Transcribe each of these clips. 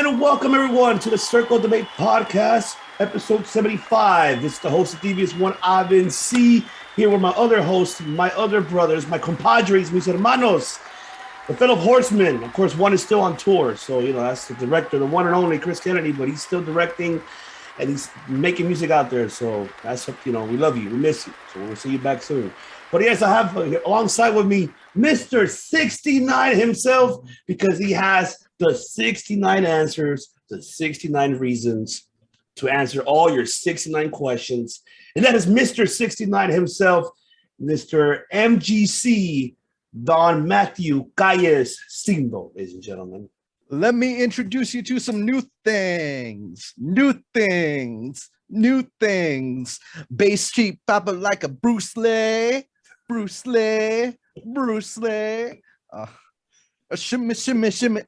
And welcome everyone to the Circle Debate Podcast, episode 75. This is the host of Devious One, Ivan C. Here with my other hosts, my other brothers, my compadres, mis hermanos, the fellow horsemen. Of course, one is still on tour, so that's the director, the one and only Chris Kennedy, but he's still directing and he's making music out there. So that's we love you, we miss you. So we'll see you back soon. But yes, I have alongside with me Mr. 69 himself, because he has the 69 answers, the 69 reasons to answer all your 69 questions. And that is Mr. 69 himself, Mr. MGC Don Matthew Calles Sindo, ladies and gentlemen. Let me introduce you to some new things. Bass cheap papa like a Bruce Lee. Shimmy.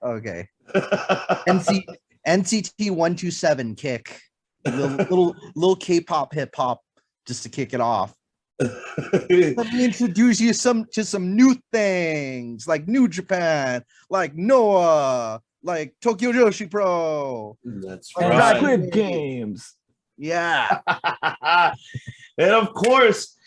Okay. NCT 127 kick. Little K-pop hip hop just to kick it off. Let me introduce you to some new things like New Japan, like Noah, like Tokyo Joshi Pro. That's and right. Squid Games. Yeah. And of course,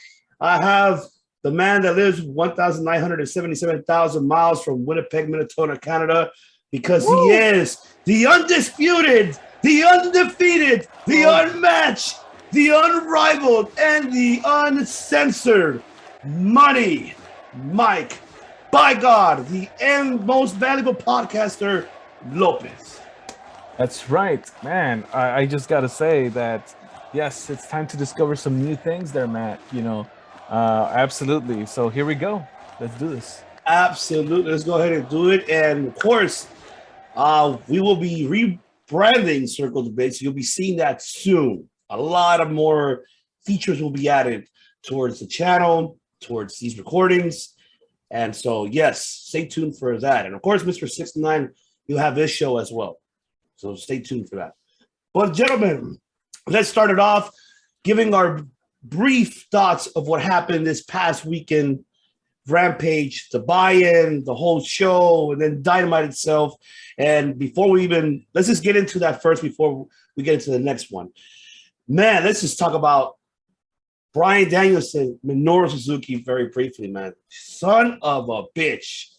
I have the man that lives 1,977,000 miles from Winnipeg, Minnesota, Canada, because he is the undisputed, the undefeated, the unmatched, the unrivaled, and the uncensored Money Mike. By God, the most valuable podcaster, Lopez. That's right, man. I just got to say that, yes, it's time to discover some new things there, Matt. Absolutely. So here we go. Let's do this. Absolutely. Let's go ahead and do it. And of course, we will be rebranding Circle Debate. So you'll be seeing that soon. A lot of more features will be added towards the channel, towards these recordings. And so, yes, stay tuned for that. And of course, Mr. 69, you'll have this show as well. So stay tuned for that. But gentlemen, let's start it off giving our brief thoughts of what happened this past weekend. Rampage, the buy-in, the whole show, and then Dynamite itself. And before let's just get into that first before we get into the next one. Man, let's just talk about Bryan Danielson, Minoru Suzuki very briefly, man. Son of a bitch.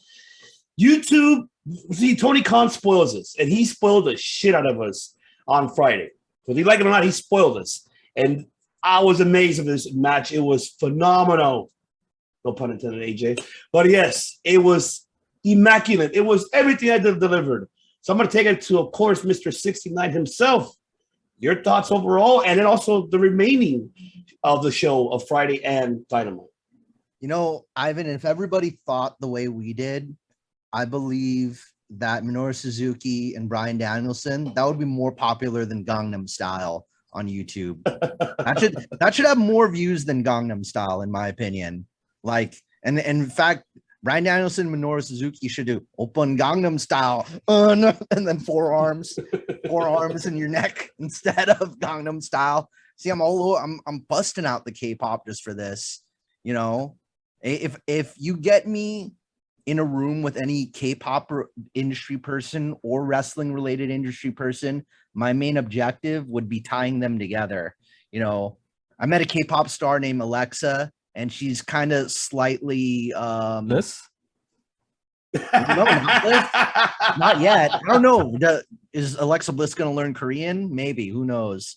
YouTube, see, Tony Khan spoils us, and he spoiled the shit out of us on Friday. Whether you like it or not, he spoiled us. And I was amazed at this match. It was phenomenal. No pun intended, AJ. But yes, it was immaculate. It was everything I delivered. So I'm going to take it to, of course, Mr. 69 himself. Your thoughts overall, and then also the remaining of the show of Friday and Dynamite. Ivan, if everybody thought the way we did, I believe that Minoru Suzuki and Bryan Danielson, that would be more popular than Gangnam Style on YouTube. that should have more views than Gangnam Style, in my opinion. And in fact, Bryan Danielson and Minoru Suzuki should do Open Gangnam Style, and then forearms in your neck instead of Gangnam Style. See, I'm busting out the K-pop just for this. If you get me in a room with any K-pop industry person or wrestling related industry person, my main objective would be tying them together. I met a K-pop star named Alexa, and she's kind of slightly this. No, not yet. I don't know. Is Alexa Bliss going to learn Korean? Maybe. Who knows?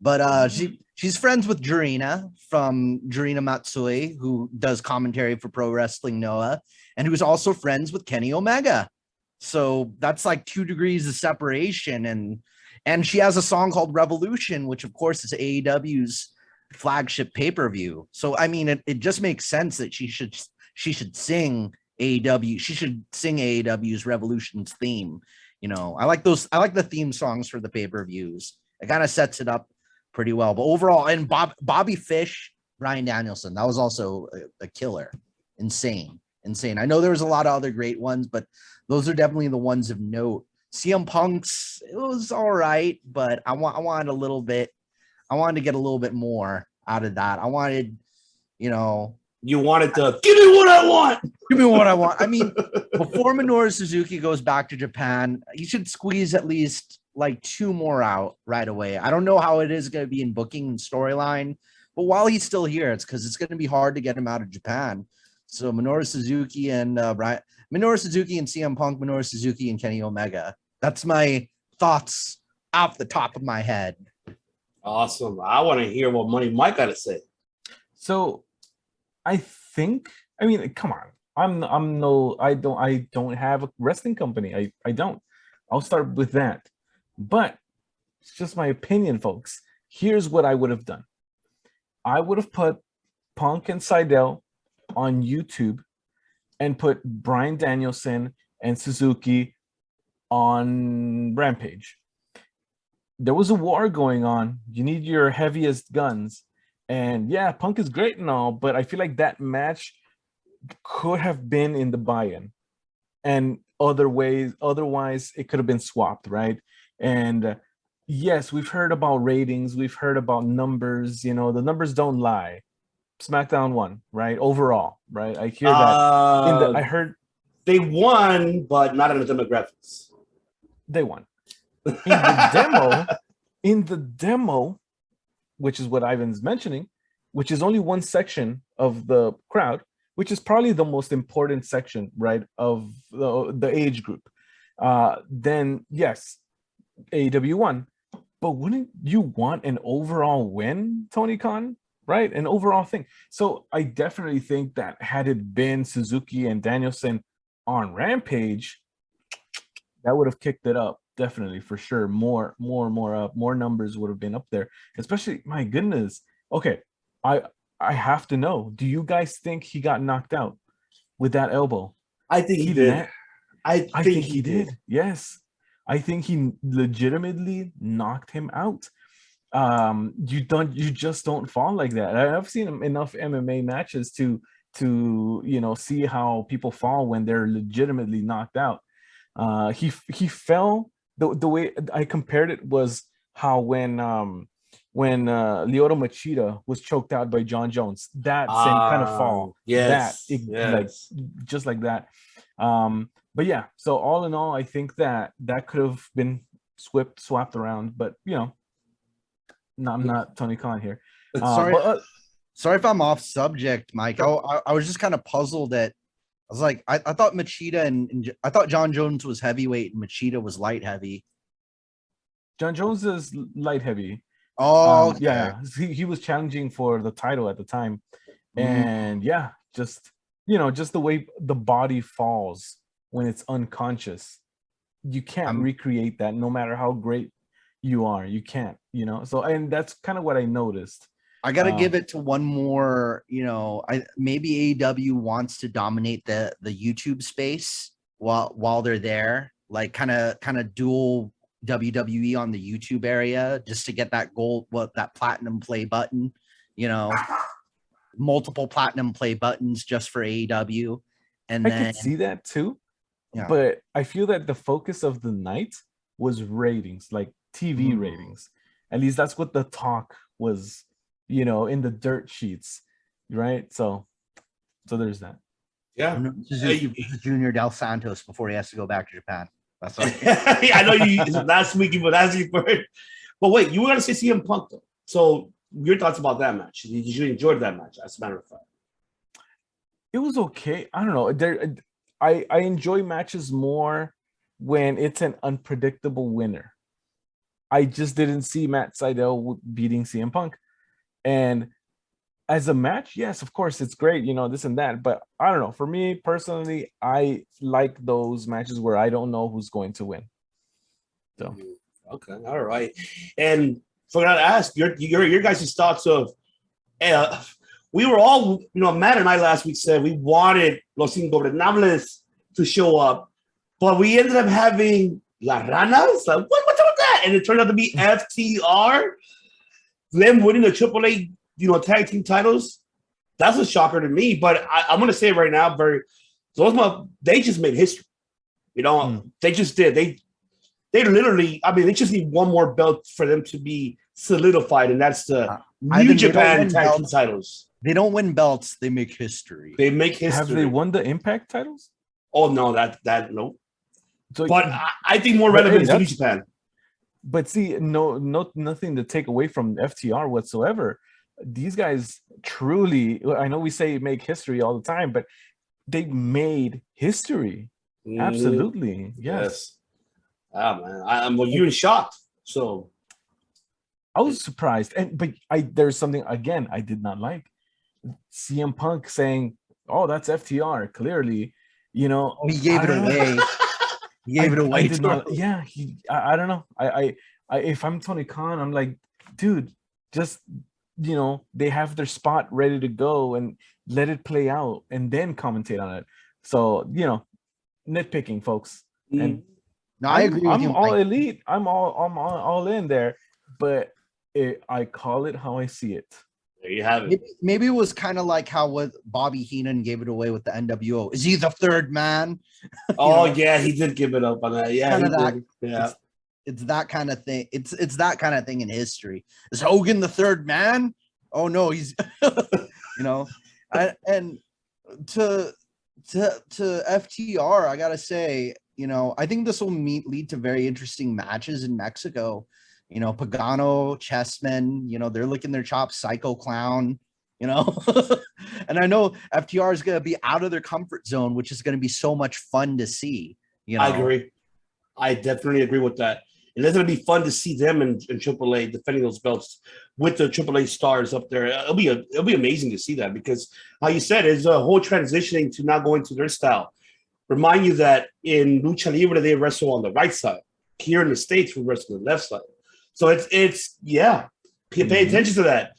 But she's friends with Jurina from Jurina Matsui, who does commentary for Pro Wrestling Noah, and who's also friends with Kenny Omega. So that's like 2 degrees of separation. And she has a song called Revolution, which of course is AEW's flagship pay-per-view. So I mean, it just makes sense that she should sing AEW. She should sing AEW's Revolution's theme. I like the theme songs for the pay-per-views. It kind of sets it up pretty well. But overall, and Bobby Fish, Bryan Danielson, that was also a killer. Insane. I know there was a lot of other great ones, but those are definitely the ones of note. CM Punk's, it was all right, but I wanted to get a little bit more out of that. I wanted, You wanted to give me what I want. Give me what I want. I mean, before Minoru Suzuki goes back to Japan, you should squeeze at least like 2 more out right away. I don't know how it is going to be in booking and storyline, but while he's still here, it's because it's going to be hard to get him out of Japan. So Minoru Suzuki and Minoru Suzuki and CM Punk, Minoru Suzuki and Kenny Omega. That's my thoughts off the top of my head. Awesome. I want to hear what Money Mike got to say. So I mean, come on. I don't have a wrestling company. I don't. I'll start with that. But it's just my opinion, folks. Here's what I would have done. I would have put Punk and Seidel on YouTube and put Bryan Danielson and Suzuki on Rampage. There was a war going on. You need your heaviest guns. And yeah, Punk is great and all, but I feel like that match could have been in the buy-in. And otherwise it could have been swapped, right? And yes, we've heard about ratings, we've heard about numbers, the numbers don't lie. SmackDown won, right? Overall, right? I hear that. I heard they won, but not in the demographics. They won. In the demo, which is what Ivan's mentioning, which is only one section of the crowd, which is probably the most important section, right, of the age group. Then yes, AEW won, but wouldn't you want an overall win, Tony Khan? Right, an overall thing. So I definitely think that had it been Suzuki and Danielson on Rampage, that would have kicked it up. Definitely, for sure. More up. More numbers would have been up there. Especially, my goodness. Okay, I have to know. Do you guys think he got knocked out with that elbow? I think he did. I think he did. Yes, I think he legitimately knocked him out. You just don't fall like that. I've seen enough MMA matches to see how people fall when they're legitimately knocked out. He fell. The way I compared it was how when Lyoto Machida was choked out by John Jones, that same kind of fall. Yes, like just like that. But yeah, so all in all, I think that could have been swapped around, but no, I'm not Tony Khan here. Sorry if I'm off subject, Mike. I was just kind of puzzled at. I was like, I thought Machida and I thought John Jones was heavyweight and Machida was light heavy. John Jones is light heavy. Oh, okay. Yeah, he was challenging for the title at the time, and just the way the body falls when it's unconscious, you can't recreate that. No matter how great you are, you can't. So, and that's kind of what I noticed. I gotta give it to one more. Maybe AEW wants to dominate the YouTube space while they're there, like kind of dual WWE on the YouTube area, just to get that that platinum play button. Multiple platinum play buttons just for AEW, and then I could see that too. Yeah. But I feel that the focus of the night was ratings, like TV ratings. At least that's what the talk was. In the dirt sheets, right? So there's that. Yeah. Junior Del Santos before he has to go back to Japan. That's all. Yeah, I know you last week you were asking for it. But wait, you were gonna say CM Punk though. So your thoughts about that match? Did you enjoy that match, as a matter of fact? It was okay. I don't know. I enjoy matches more when it's an unpredictable winner. I just didn't see Matt Sydal beating CM Punk. And as a match, yes, of course, it's great, this and that. But I don't know. For me personally, I like those matches where I don't know who's going to win. So, okay, all right. And forgot to ask your guys' thoughts of. We were all, Matt and I last week said we wanted Los Ingobernables to show up, but we ended up having La Ranas. Like, what's up with that? And it turned out to be FTR. Them winning the AAA, tag team titles, that's a shocker to me. But I'm going to say it right now, they just made history. They just did. They literally, they just need one more belt for them to be solidified, and that's the New Either they don't Japan win tag team belts. titles. They don't win belts, they make history. They make history. Have they won the Impact titles? Oh no, that no. So, But I think more But, relevant hey, is New that's- Japan. but see, nothing to take away from FTR whatsoever. These guys truly, I know we say make history all the time, but they made history. Absolutely. Yes. Ah man, well, you're shocked. So I was surprised. But there's something again I did not like. CM Punk saying, "Oh, that's FTR." Clearly, He gave I it don't know. away. He gave it away. I did not. Yeah, I don't know. I if I'm Tony Khan, I'm like, dude, just they have their spot ready to go and let it play out and then commentate on it. So nitpicking, folks. And No, I agree with I'm you. all Mike. elite. I'm all in there, but I call it how I see it. there you have it. Maybe it was kind of like how with Bobby Heenan gave it away with the NWO. Is he the third man? Oh yeah, he did give it up on that. Yeah, Kinda he that- did. Yeah. It's that kind of thing. It's that kind of thing in history. Is Hogan the third man? Oh no, he's and to FTR, I gotta say, I think this will lead to very interesting matches in Mexico. Pagano, Chessman, they're licking their chops, Psycho Clown, and I know FTR is gonna be out of their comfort zone, which is gonna be so much fun to see. I agree. I definitely agree with that. And it's going to be fun to see them in AAA defending those belts with the AAA stars up there. It'll be amazing to see that because, like you said, it's a whole transitioning to now going to their style. Remind you that in Lucha Libre, they wrestle on the right side. Here in the States, we wrestle on the left side. So it's pay attention to that.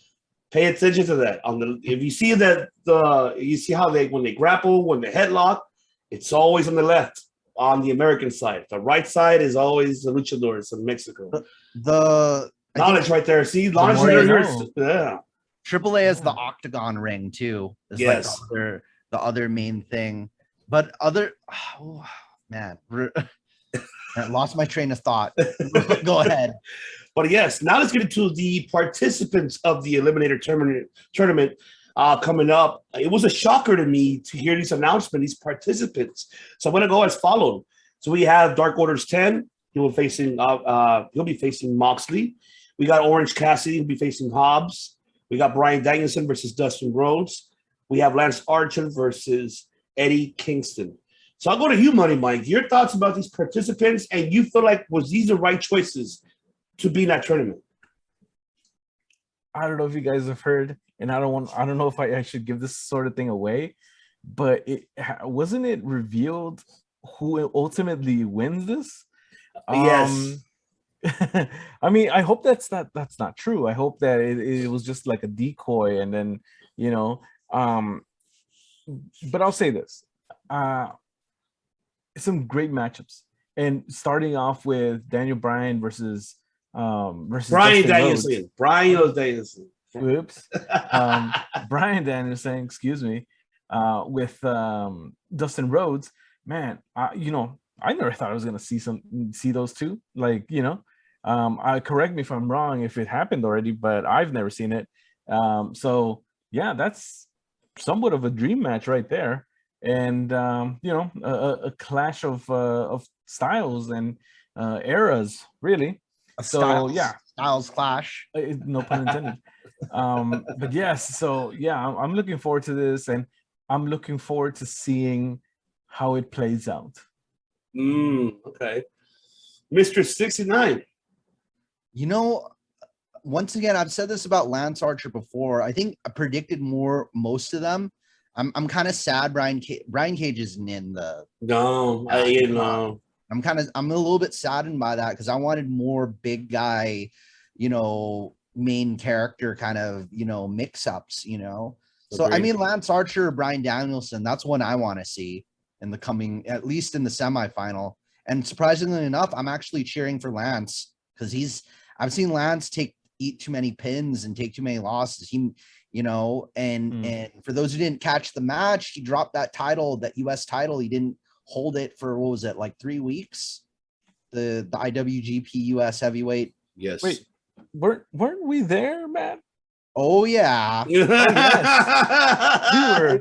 Pay attention to that. If you see that you see how when they grapple, when they headlock, it's always on the left. On the American side, the right side is always the luchadors in Mexico. The knowledge right there. See, knowledge more you right know. here. Yeah. AAA has the octagon ring too. It's Yes. like the other main thing. But I lost my train of thought. Go ahead. But yes, now let's get into the participants of the Eliminator tournament coming up. It was a shocker to me to hear these announcements, these participants. So I'm going to go as followed. So we have Dark Order's 10. He'll be facing Moxley. We got Orange Cassidy. He'll be facing Hobbs. We got Bryan Danielson versus Dustin Rhodes. We have Lance Archer versus Eddie Kingston. So I'll go to you, Money Mike. Your thoughts about these participants, and you feel like was these the right choices to be in that tournament? I don't know if you guys have heard, and I don't know if I should give this sort of thing away, but wasn't it revealed who ultimately wins this? Yes. I mean, I hope that's not true. I hope that it was just like a decoy, and then but I'll say this: some great matchups, and starting off with Daniel Bryan versus Bryan Dustin Danielson. Rhodes. Bryan Danielson. Oops. Bryan Danielson, excuse me, with Dustin Rhodes. Man, I never thought I was gonna see those two. Like, I correct me if I'm wrong if it happened already, but I've never seen it. So yeah, that's somewhat of a dream match right there. And a clash of styles and eras, really. Styles clash. No pun intended. But yes, so yeah, I'm looking forward to this, and I'm looking forward to seeing how it plays out. Okay. Mr. 69. Once again, I've said this about Lance Archer before. I think I predicted most of them. I'm kind of sad Brian Cage isn't in the. No, I'm a little bit saddened by that because I wanted more big guy, main character kind of, mix-ups, So I mean, Lance Archer or Bryan Danielson, that's one I want to see in the coming, at least in the semifinal. And surprisingly enough, I'm actually cheering for Lance because I've seen Lance eat too many pins and take too many losses. And for those who didn't catch the match, he dropped that title, that US title. He didn't hold it for, what was it, like 3 weeks? The IWGP US heavyweight. Yes. Wait, weren't we there, man? Oh yeah. We were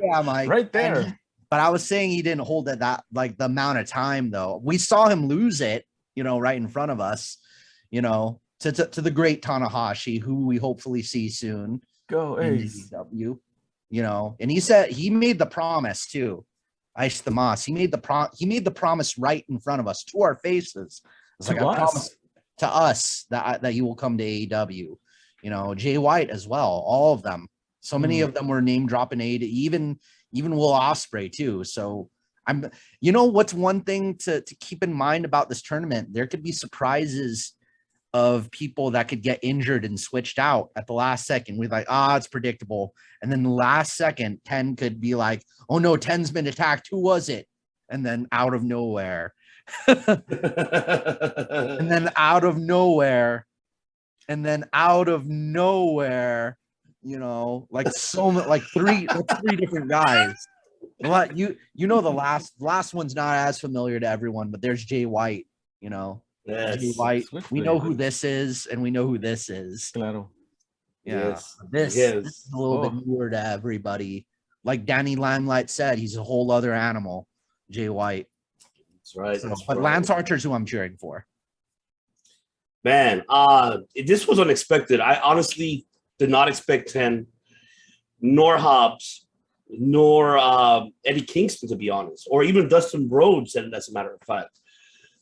Yeah, Mike. right there. But I was saying he didn't hold it that like the amount of time though. We saw him lose it, right in front of us, to the great Tanahashi, who we hopefully see soon Go in Ace. AEW. And he said he made the promise too. Ice the Moss. He made the promise right in front of us to our faces. It's like, I promise to us that you will come to AEW. Jay White as well, all of them. So many of them were name dropping AEW, even Will Ospreay too. So what's one thing to keep in mind about this tournament? There could be surprises of people that could get injured and switched out at the last second. We're like, it's predictable. And then the last second, 10 could be like, oh no, 10's been attacked. Who was it? And then out of nowhere. And then out of nowhere. And then out of nowhere, like three different guys. But the last one's not as familiar to everyone, but there's Jay White, Yes. Jay White. We know who this is, and we know who this is. Claro. Yeah. Yes. This is a little bit newer to everybody. Like Danny Limelight said, he's a whole other animal, Jay White. That's right. But Lance Archer's who I'm cheering for. Man, this was unexpected. I honestly did not expect 10, nor Hobbs, nor Eddie Kingston, to be honest, or even Dustin Rhodes, and as a matter of fact.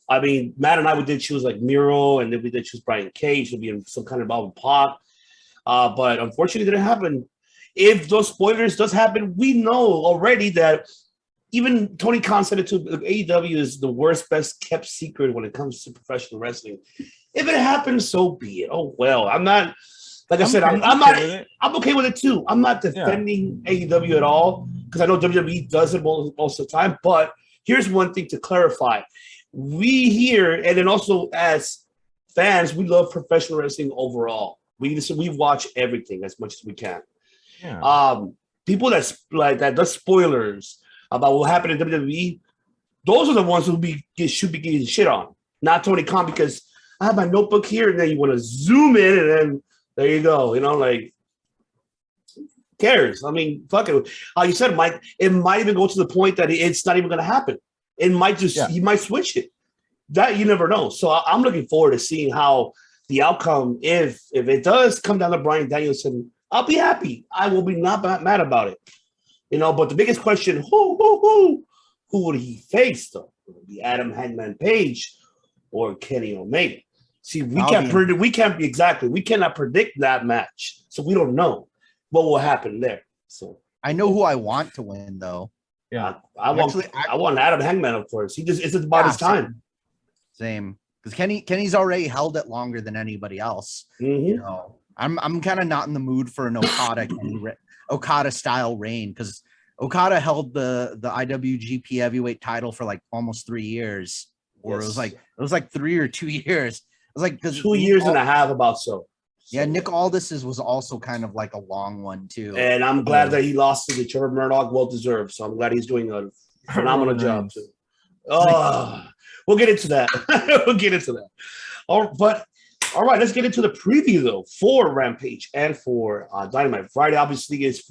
I mean, Matt and I, we did choose like Miro, and then we did choose Brian Cage to be in some kind of involved with Pac. But unfortunately, it didn't happen. If those spoilers does happen, we know already that even Tony Khan said it too. AEW is the worst, best kept secret when it comes to professional wrestling. If it happens, so be it. Oh well, I'm not. Like I said, I'm okay with it too. I'm not defending AEW at all because I know WWE does it most of the time. But here's one thing to clarify: we here, and then also as fans, we love professional wrestling overall. We watch everything as much as we can. Yeah. People that does spoilers about what happened in WWE, those are the ones who should be getting shit on, not Tony Khan, because I have my notebook here, and then you want to zoom in, and then there you go. Who cares? I mean, fuck it. You said, Mike, it might even go to the point that it's not even going to happen. It might he might switch it. That you never know. So I'm looking forward to seeing how the outcome, if it does come down to Bryan Danielson, I'll be happy. I will be not mad about it. But the biggest question, who would he face though? Would it be Adam Hangman Page or Kenny Omega? See, we cannot predict that match. So we don't know what will happen there. So I know who I want to win though. Yeah. I want Adam Hangman, of course. It's about his time. Same. Because Kenny's already held it longer than anybody else. Mm-hmm. I'm kind of not in the mood for an Okada style reign, because Okada held the IWGP Heavyweight title for like almost 3 years, or it was like 3 or 2 years. It was like 2 years and a half, about so. Yeah, Nick Aldis's was also kind of like a long one too. And I'm glad that he lost to the Trevor Murdoch, well deserved. So I'm glad he's doing a phenomenal job too. We'll get into that. All right, let's get into the preview though for Rampage and for Dynamite. Friday obviously is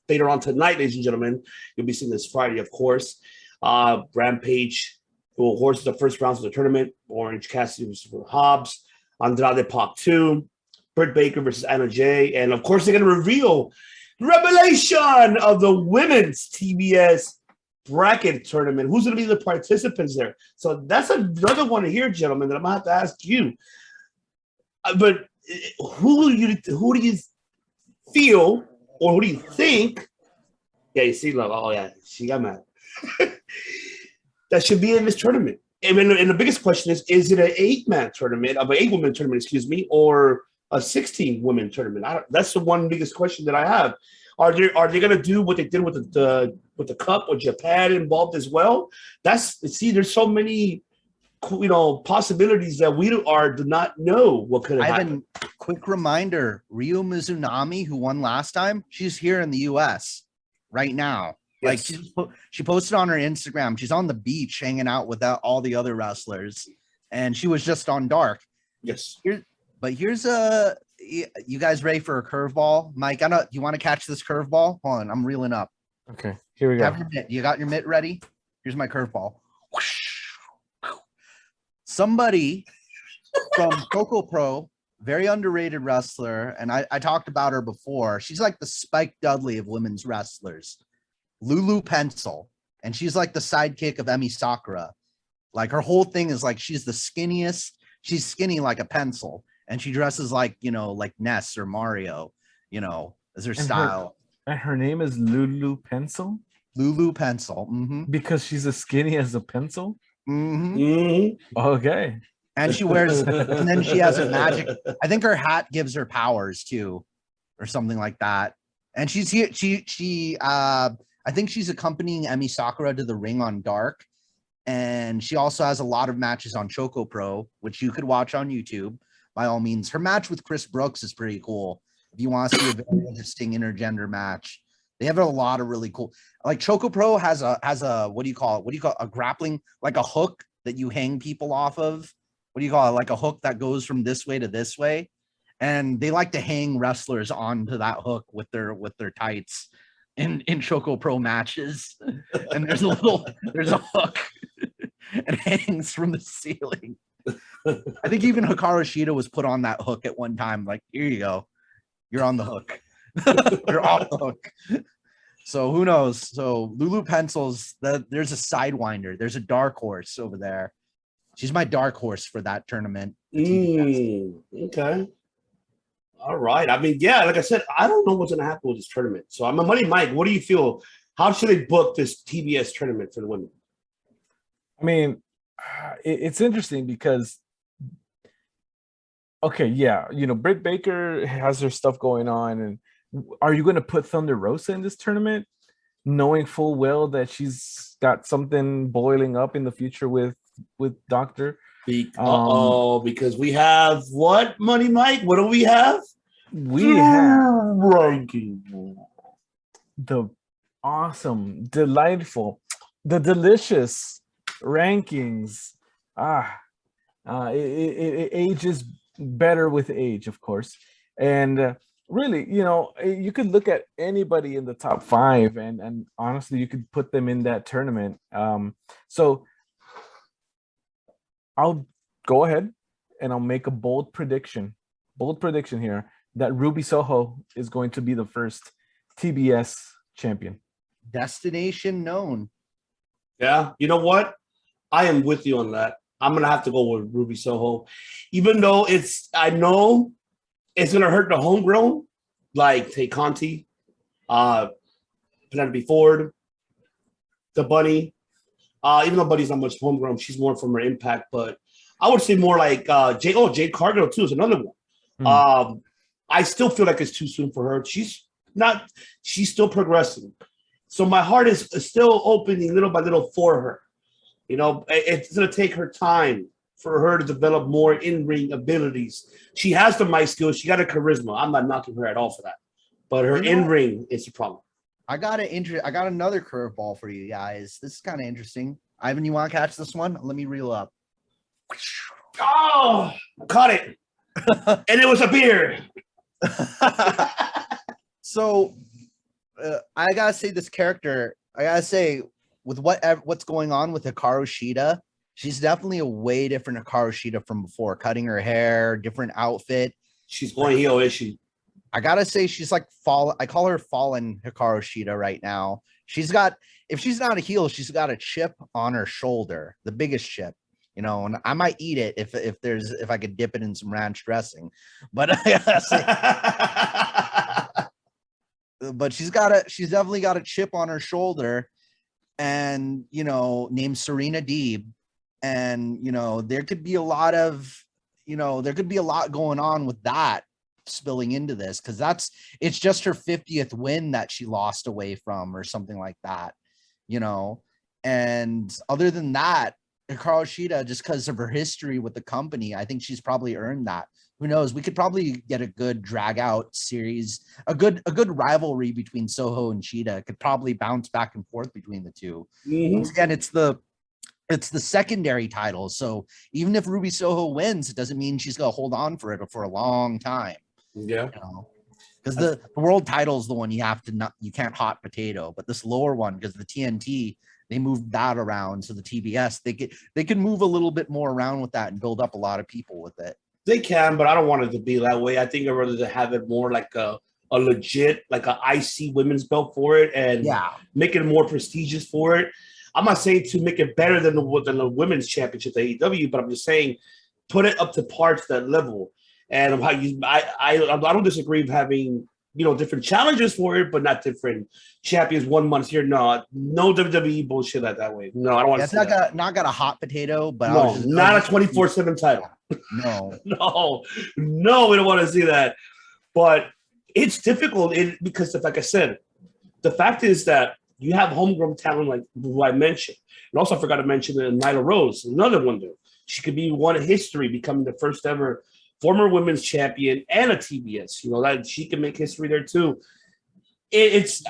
later on tonight, ladies and gentlemen. You'll be seeing this Friday, of course. Rampage will horse the first rounds of the tournament. Orange Cassidy versus Hobbs, Andrade Pac 2, Britt Baker versus Anna Jay, and of course they're going to reveal the revelation of the women's TBS bracket tournament. Who's going to be the participants there? So that's another one here, gentlemen, that I'm going to have to ask you. But who do you feel, or who do you think? Yeah, you see, love. Oh yeah, she got mad. That should be in this tournament. And the biggest question is it an 8-man tournament, of an 8-woman tournament, excuse me, or a 16-woman tournament? That's the one biggest question that I have. Are they going to do what they did with the Cup, or Japan involved as well? There's so many possibilities that we do not know what could have happened. Quick reminder: Ryo Mizunami, who won last time, she's here in the U.S. right now. Yes. Like she posted on her Instagram. She's on the beach hanging out with all the other wrestlers, and she was just on Dark. Yes. Here's a You guys ready for a curveball? Mike, I know you want to catch this curveball. Hold on, I'm reeling up. Okay, here we go. Have your mitt. You got your mitt ready? Here's my curveball. Somebody from Coco Pro, very underrated wrestler, and I talked about her before. She's like the Spike Dudley of women's wrestlers, Lulu Pencil, and she's like the sidekick of Emi Sakura. Like her whole thing is like she's the skinniest. She's skinny like a pencil, and she dresses like like Ness or Mario, as her style. And her name is Lulu Pencil. Lulu Pencil, because she's as skinny as a pencil. Okay. And she wears, and then she has a magic. I think her hat gives her powers too, or something like that. And she's here. I think she's accompanying Emi Sakura to the ring on Dark. And she also has a lot of matches on Choco Pro, which you could watch on YouTube by all means. Her match with Chris Brooks is pretty cool. If you want to see a very interesting intergender match, they have a lot of really cool. Like Choco Pro has a what do you call it? A grappling, like a hook that you hang people off of. What do you call it? Like a hook that goes from this way to this way. And they like to hang wrestlers onto that hook with their tights in Choco Pro matches. And there's a hook. It hangs from the ceiling. I think even Hikaru Shida was put on that hook at one time. Like, here you go. You're on the hook. You're off the hook. So who knows? So Lulu Pencils, there's a sidewinder. There's a dark horse over there. She's my dark horse for that tournament. Okay. All right. I mean, yeah, like I said, I don't know what's going to happen with this tournament. So I'm a money Mike. What do you feel? How should they book this TBS tournament for the women? I mean, it's interesting because, okay, yeah, Britt Baker has her stuff going on, and are you going to put Thunder Rosa in this tournament, knowing full well that she's got something boiling up in the future with Doctor? Because we have what, Money Mike? What do we have? We have ranking the awesome, delightful, the delicious rankings. It ages better with age, of course, and really, you could look at anybody in the top 5, and honestly, you could put them in that tournament. So I'll go ahead and I'll make a bold prediction here that Ruby Soho is going to be the first TBS champion. Destination known. Yeah, you know what? I am with you on that. I'm gonna have to go with Ruby Soho, even though I know it's gonna hurt the homegrown, like Tay Conti, Penelope Ford, the Bunny. Even though Bunny's not much homegrown, she's more from her Impact. But I would say more like Jade Cargill too is another one. I still feel like it's too soon for her. She's still progressing. So my heart is still opening little by little for her. It's going to take her time for her to develop more in-ring abilities. She has the mic skills. She got a charisma. I'm not knocking her at all for that. But her in-ring is a problem. I got another curveball for you guys. This is kind of interesting. Ivan, you want to catch this one? Let me reel up. Oh, I caught it. And it was a beer. So I got to say this character, with what's going on with Hikaru Shida, she's definitely a way different Hikaru Shida from before. Cutting her hair, different outfit. She's going heel, is she? I gotta say she's like I call her fallen Hikaru Shida right now. If she's not a heel, she's got a chip on her shoulder, the biggest chip. And I might eat it if I could dip it in some ranch dressing. But but she's definitely got a chip on her shoulder. And named Serena Deeb, and there could be a lot going on with that spilling into this, because it's just her 50th win that she lost away from or something like that, and other than that, Hikaru Shida, just because of her history with the company, I think she's probably earned that. Who knows? We could probably get a good drag out series, a good rivalry between Soho and Shida. Could probably bounce back and forth between the two. Once again, it's the secondary title. So even if Ruby Soho wins, it doesn't mean she's gonna hold on for it for a long time. Yeah. Because the world title is the one you can't hot potato, but this lower one, because the TNT, they moved that around. So the TBS, they can move a little bit more around with that and build up a lot of people with it. They can, but I don't want it to be that way. I think I'd rather to have it more like a legit, like a IC women's belt for it, and make it more prestigious for it. I'm not saying to make it better than the women's championship, the AEW, but I'm just saying put it up to par to that level. And I don't disagree with having different challenges for it, but not different champions 1 month here. No WWE bullshit that way. No, I don't want to. It's not got a hot potato, but not a 24/7 title. No, no, we don't want to see that. But it's difficult because, like I said, the fact is that you have homegrown talent like who I mentioned, and also I forgot to mention Nyla Rose, another one there. She could be one of history, becoming the first ever former women's champion and a TBS. That she can make history there too. It's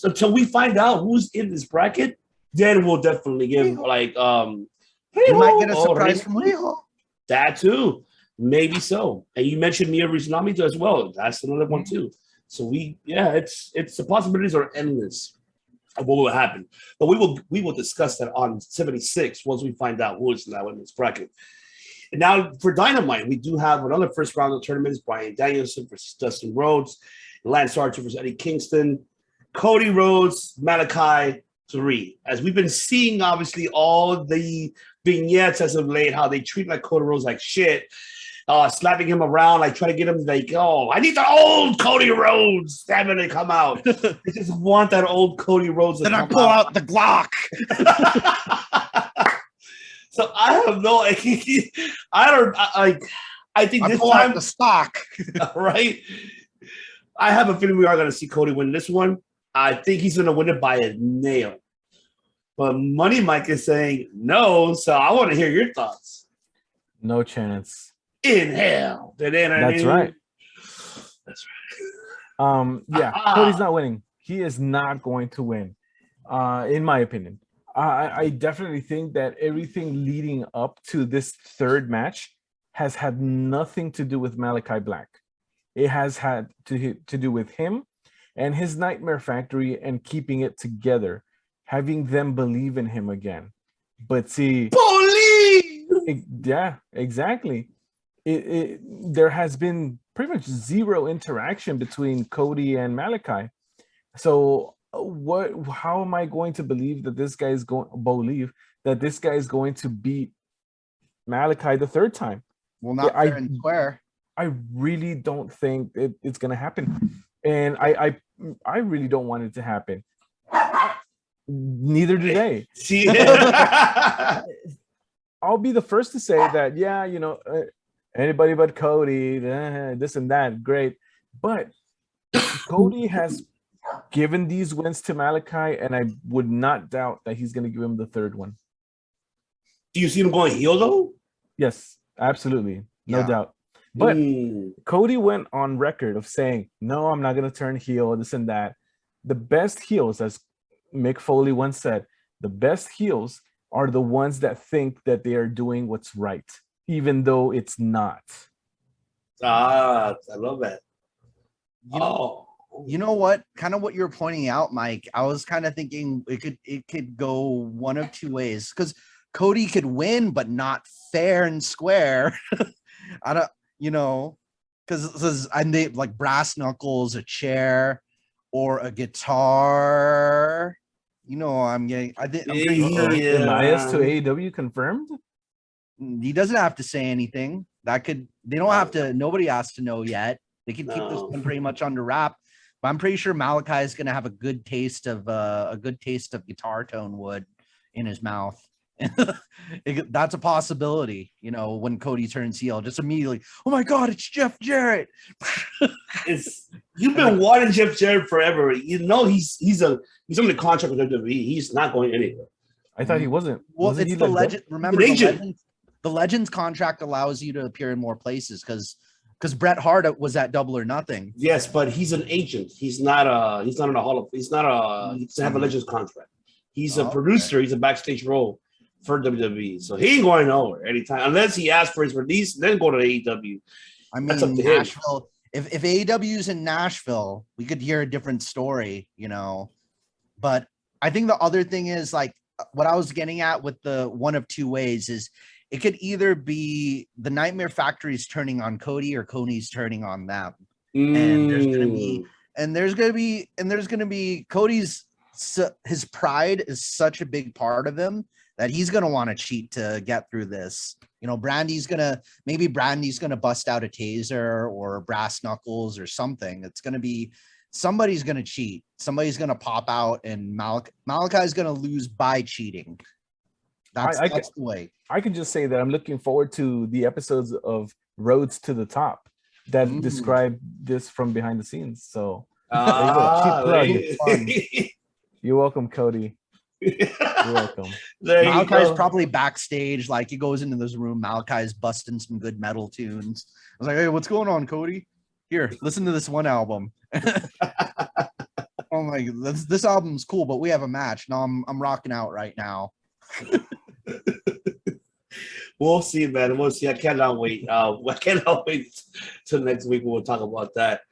until we find out who's in this bracket, then we'll definitely give you might get a surprise from Riho. That too, maybe so. And you mentioned Mia Rizunami as well. That's another one too. So it's the possibilities are endless of what will happen. But we will discuss that on 76 once we find out who is in that women's bracket. And now for Dynamite, we do have another first round of tournaments: Bryan Danielson versus Dustin Rhodes, Lance Archer versus Eddie Kingston, Cody Rhodes, Malachi 3. As we've been seeing, obviously, all the vignettes as of late, how they treat like Cody Rhodes like shit, slapping him around, like trying to get him like, oh, I need the old Cody Rhodes. Damn it, to come out. They just want that old Cody Rhodes to then come I pull out the Glock. So I have no, I think this pull time out the stock, right? I have a feeling we are going to see Cody win this one. I think he's going to win it by a nail. But Money Mike is saying no, so I want to hear your thoughts. No chance. In hell. That's right. That's right. Yeah, Cody's not winning. He is not going to win, in my opinion. I definitely think that everything leading up to this third match has had nothing to do with Malachi Black. It has had to do with him and his Nightmare Factory and keeping it together, having them believe in him again. But see, yeah, exactly. There has been pretty much zero interaction between Cody and Malachi. So how am I going to believe that this guy is going to beat Malachi the third time? Well, not fair and square. I really don't think it's going to happen. And I really don't want it to happen. Neither do they. See, I'll be the first to say that, anybody but Cody, this and that, great. But Cody has given these wins to Malachi, and I would not doubt that he's going to give him the third one. Do you see him going heel, though? Yes, absolutely. No doubt. But Cody went on record of saying, no, I'm not going to turn heel, this and that. The best heels, as Mick Foley once said, the best heels are the ones that think that they are doing what's right, even though it's not. I love that. You know what? Kind of what you're pointing out, Mike. I was kind of thinking it could go one of two ways, because Cody could win, but not fair and square. I don't, because I need like brass knuckles, a chair, or a guitar. I'm getting. I'm pretty sure Elias to AEW confirmed. He doesn't have to say anything. They don't have to. Nobody has to know yet. They can keep this one pretty much under wrap. But I'm pretty sure Malachi is going to have a good taste of guitar tone wood in his mouth. That's a possibility, when Cody turns heel, just immediately, oh my God, it's Jeff Jarrett. You've been wanting Jeff Jarrett forever. He's on the contract with WWE. He's not going anywhere. I thought he wasn't. Well, it's the legend. Remember, the Legends contract allows you to appear in more places because Bret Hart was at Double or Nothing. Yes, but he's an agent. He's not in a Hall of. He doesn't have a Legends contract. He's a producer. He's a backstage role for WWE, so he ain't going nowhere anytime unless he asks for his release. Then go to AEW. I mean, if AEW's in Nashville, we could hear a different story, But I think the other thing is like what I was getting at with the one of two ways is it could either be the Nightmare Factory's turning on Cody or Cody's turning on them. And there's gonna be Cody's, his pride is such a big part of him that he's gonna want to cheat to get through this. Brandy's gonna bust out a taser or brass knuckles or something. It's gonna be somebody's gonna cheat. Somebody's gonna pop out, and Malachi's gonna lose by cheating. That's the way. I can just say that I'm looking forward to the episodes of Roads to the Top that describe this from behind the scenes. So you're welcome, Cody. You're welcome. Malachi's probably backstage, like he goes into this room. Malachi's busting some good metal tunes. I was like, "Hey, what's going on, Cody? Here, listen to this one album." I'm like, "This album's cool, but we have a match." No, I'm rocking out right now. We'll see, man. We'll see. I cannot wait. I cannot wait till next week. We'll talk about that.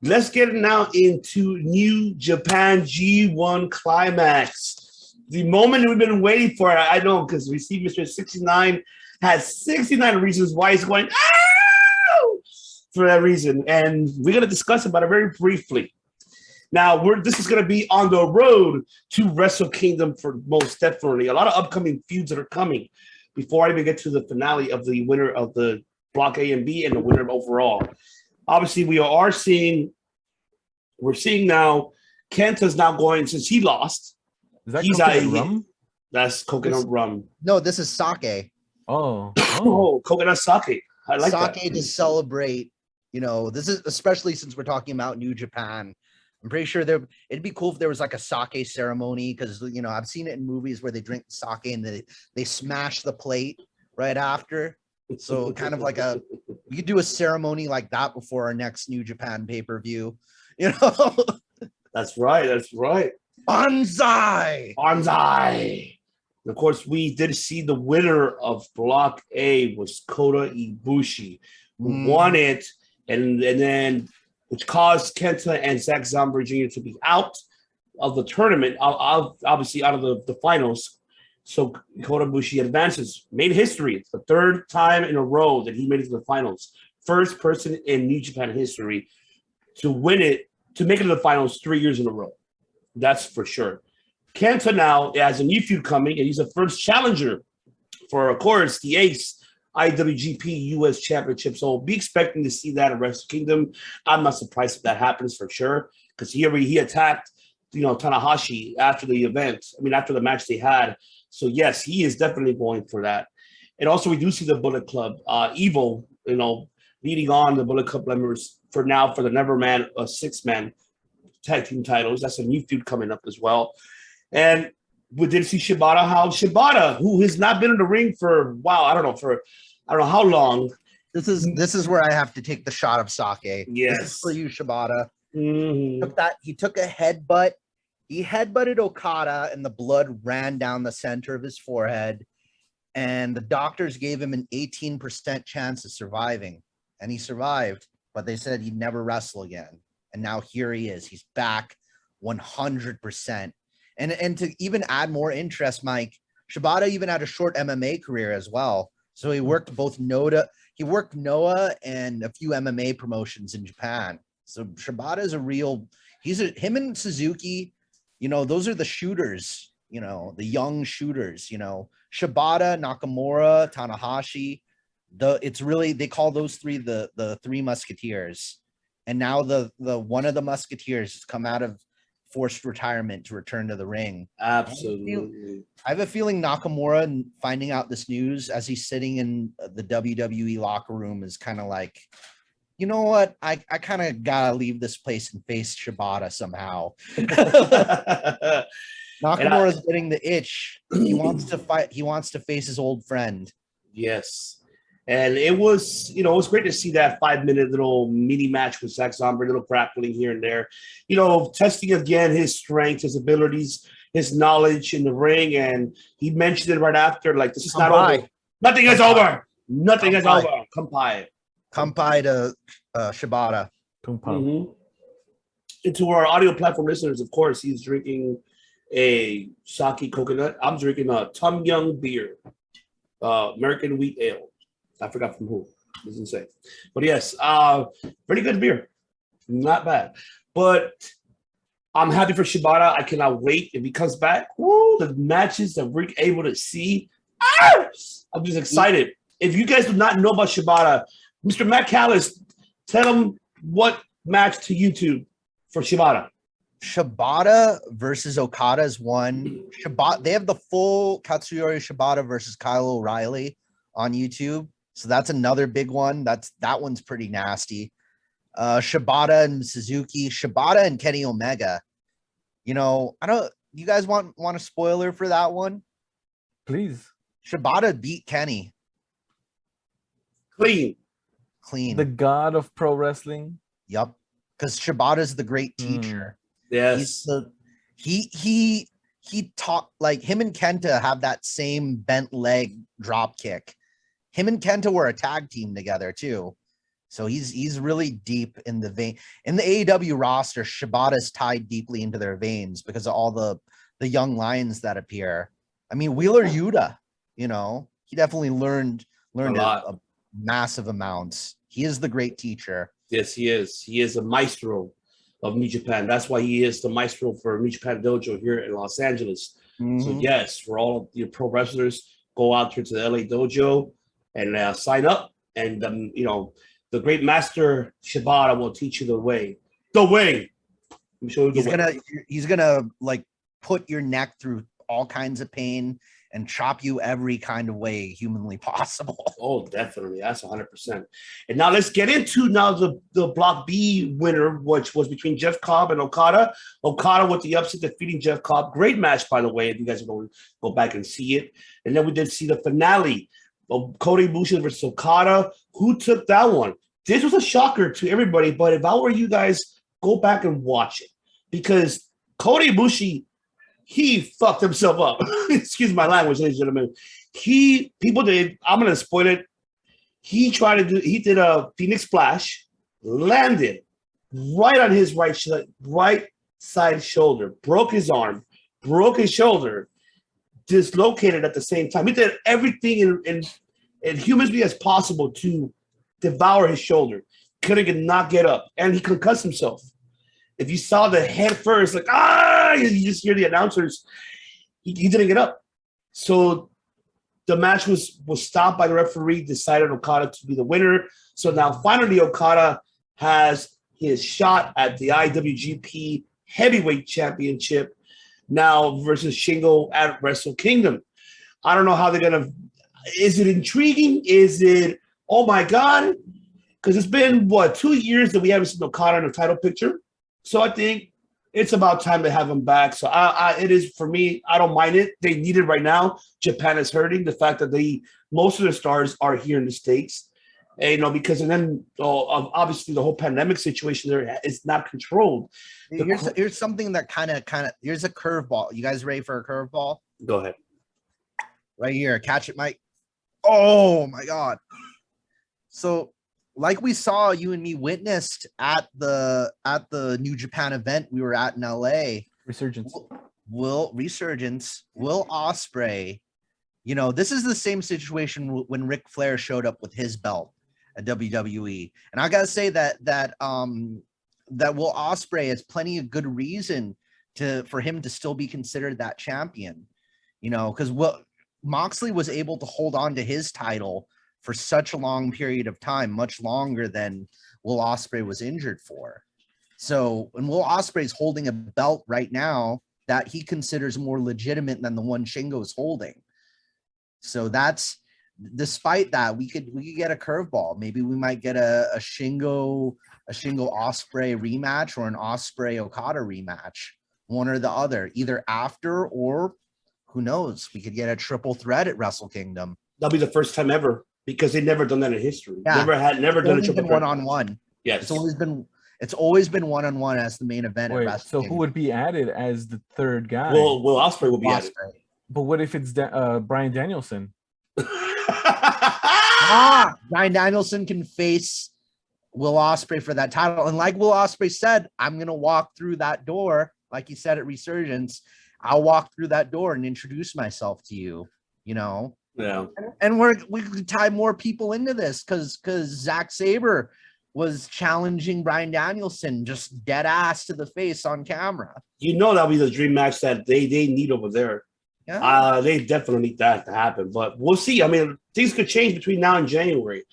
Let's get now into New Japan G1 Climax. The moment we've been waiting for. I know, because we see Mr. 69 has 69 reasons why he's going for that reason, and we're going to discuss about it very briefly. Now, this is going to be on the road to Wrestle Kingdom for most definitely. A lot of upcoming feuds that are coming before I even get to the finale of the winner of the Block A and B and the winner overall. Obviously, we're seeing now Kenta's now going, since he lost. Is that coconut rum? That's coconut rum. No, this is sake. Oh, coconut sake. I like sake that. To celebrate, this is especially since we're talking about New Japan. I'm pretty sure it'd be cool if there was like a sake ceremony, because I've seen it in movies where they drink sake and they smash the plate right after. So kind of like we could do a ceremony like that before our next New Japan pay-per-view. That's right. Banzai. Of course, we did see the winner of Block A was Kota Ibushi, who won it, and then which caused Kenta and Zack Sabre Jr. to be out of the tournament, obviously out of the finals. So Kota Ibushi advances, made history. It's the third time in a row that he made it to the finals. First person in New Japan history to win it, to make it to the finals 3 years in a row. That's for sure. Kenta now has a new feud coming, and he's the first challenger for, of course, the Ace IWGP US Championship. So be expecting to see that at Wrestle Kingdom. I'm not surprised if that happens for sure, because he attacked Tanahashi after the event. After the match they had. So yes, he is definitely going for that. And also we do see the Bullet Club, Evil, leading on the Bullet Club members for the Neverman 6-man tag team titles. That's a new feud coming up as well. And we did see Shibata, who has not been in the ring for I don't know how long. This is where I have to take the shot of sake. Yes, this is for you, Shibata. Mm-hmm. He took a headbutt. He headbutted Okada, and the blood ran down the center of his forehead. And the doctors gave him an 18% chance of surviving, and he survived. But they said he'd never wrestle again. And now here he is. He's back 100%. And to even add more interest, Mike, Shibata even had a short MMA career as well. So he worked Noah and a few MMA promotions in Japan. So Shibata is him and Suzuki, those are the shooters, the young shooters, Shibata, Nakamura, Tanahashi. They call those three the three musketeers. And now the one of the musketeers has come out of forced retirement to return to the ring. Absolutely. I have a feeling Nakamura, finding out this news as he's sitting in the WWE locker room, is kind of like, you know what? I kind of gotta leave this place and face Shibata somehow. Nakamura's getting the itch. He wants to fight. He wants to face his old friend. Yes. And it was, it was great to see that 5-minute little mini match with Zack Sabre, little grappling here and there, testing again his strengths, his abilities, his knowledge in the ring. And he mentioned it right after, like, this is not over. Nothing is over. Nothing is over. Kampai to Shibata. Kung Pao. Mm-hmm. And to our audio platform listeners, of course, he's drinking a sake coconut. I'm drinking a Tom Young beer, American wheat ale. I forgot from who. Doesn't say. But yes, pretty good beer. Not bad. But I'm happy for Shibata. I cannot wait if he comes back. Woo, the matches that we're able to see. I'm just excited. If you guys do not know about Shibata, Mr. Matt Callis, tell him what match to YouTube for Shibata. Shibata versus Okada is one. Shibata, they have the full Katsuyori Shibata versus Kyle O'Reilly on YouTube. So that's another big one. That one's pretty nasty. Shibata and Suzuki, Shibata and Kenny Omega. You guys want a spoiler for that one? Please. Shibata beat Kenny. Clean. The god of pro wrestling. Yep. Because Shibata's the great teacher. Yes. He taught, like, him and Kenta have that same bent leg drop kick. Him and Kenta were a tag team together too. So he's really deep in the vein. In the AEW roster, Shibata's tied deeply into their veins because of all the young lions that appear. I mean, Wheeler Yuta, he definitely learned a massive amounts. He is the great teacher. Yes, he is. He is a maestro of New Japan. That's why he is the maestro for New Japan Dojo here in Los Angeles. Mm-hmm. So yes, for all of your pro wrestlers, go out here to the LA Dojo and sign up. And the great master Shibata will teach you the way. The way. I'm sure He's gonna like put your neck through all kinds of pain and chop you every kind of way humanly possible. Oh, definitely. That's 100%. And now let's get into the Block B winner, which was between Jeff Cobb and Okada. Okada with the upset defeating Jeff Cobb. Great match, by the way, if you guys are going to go back and see it. And then we did see the finale of Kota Ibushi versus Okada. Who took that one? This was a shocker to everybody, but if I were you guys, go back and watch it. Because Kota Ibushi, he fucked himself up. Excuse my language, ladies and gentlemen. I'm going to spoil it. He did a Phoenix Splash, landed right on his right side shoulder, broke his arm, broke his shoulder, dislocated at the same time. He did everything in human speed as possible to devour his shoulder. Not get up. And he concussed himself. If you saw the head first, like, you just hear the announcers. He didn't get up. So the match was stopped by the referee, decided Okada to be the winner. So now finally Okada has his shot at the IWGP Heavyweight Championship now versus Shingo at Wrestle Kingdom. I don't know how they're going to – is it intriguing? Is it, oh, my God? Because it's been, 2 years that we haven't seen Okada in a title picture. So I think it's about time to have him back. So it is, for me, I don't mind it. They need it right now. Japan is hurting. The fact that most of the stars are here in the States. And, because obviously the whole pandemic situation there is not controlled. Here's something that kind of here's a curveball. You guys ready for a curveball? Go ahead. Right here. Catch it, Mike. Oh, my God. So, like we saw, you and me witnessed at the New Japan event we were at in LA. Resurgence. Will Ospreay, this is the same situation when Ric Flair showed up with his belt at WWE. And I gotta say that Will Ospreay has plenty of good reason for him to still be considered that champion. Because Moxley was able to hold on to his title for such a long period of time, much longer than Will Ospreay was injured for. So, and Will Ospreay's holding a belt right now that he considers more legitimate than the one Shingo's holding. So that's, despite that, we could get a curveball. Maybe we might get a Shingo Ospreay rematch or an Ospreay Okada rematch, one or the other, either after or who knows, we could get a triple threat at Wrestle Kingdom. That'll be the first time ever. Because they've never done that in history. Yeah. Never done a triple threat. One-on-one. Yes. It's always been one-on-one as the main event. Wait, so who would be added as the third guy? Will Ospreay will be added. But what if it's Bryan Danielson? Bryan Danielson can face Will Ospreay for that title. And like Will Ospreay said, I'm gonna walk through that door, like he said at Resurgence. I'll walk through that door and introduce myself to you. You know. Yeah. And we could tie more people into this because Zack Sabre was challenging Bryan Danielson just dead ass to the face on camera. You know that'll be the dream match that they need over there. Yeah. They definitely need that to happen, but we'll see. I mean, things could change between now and January.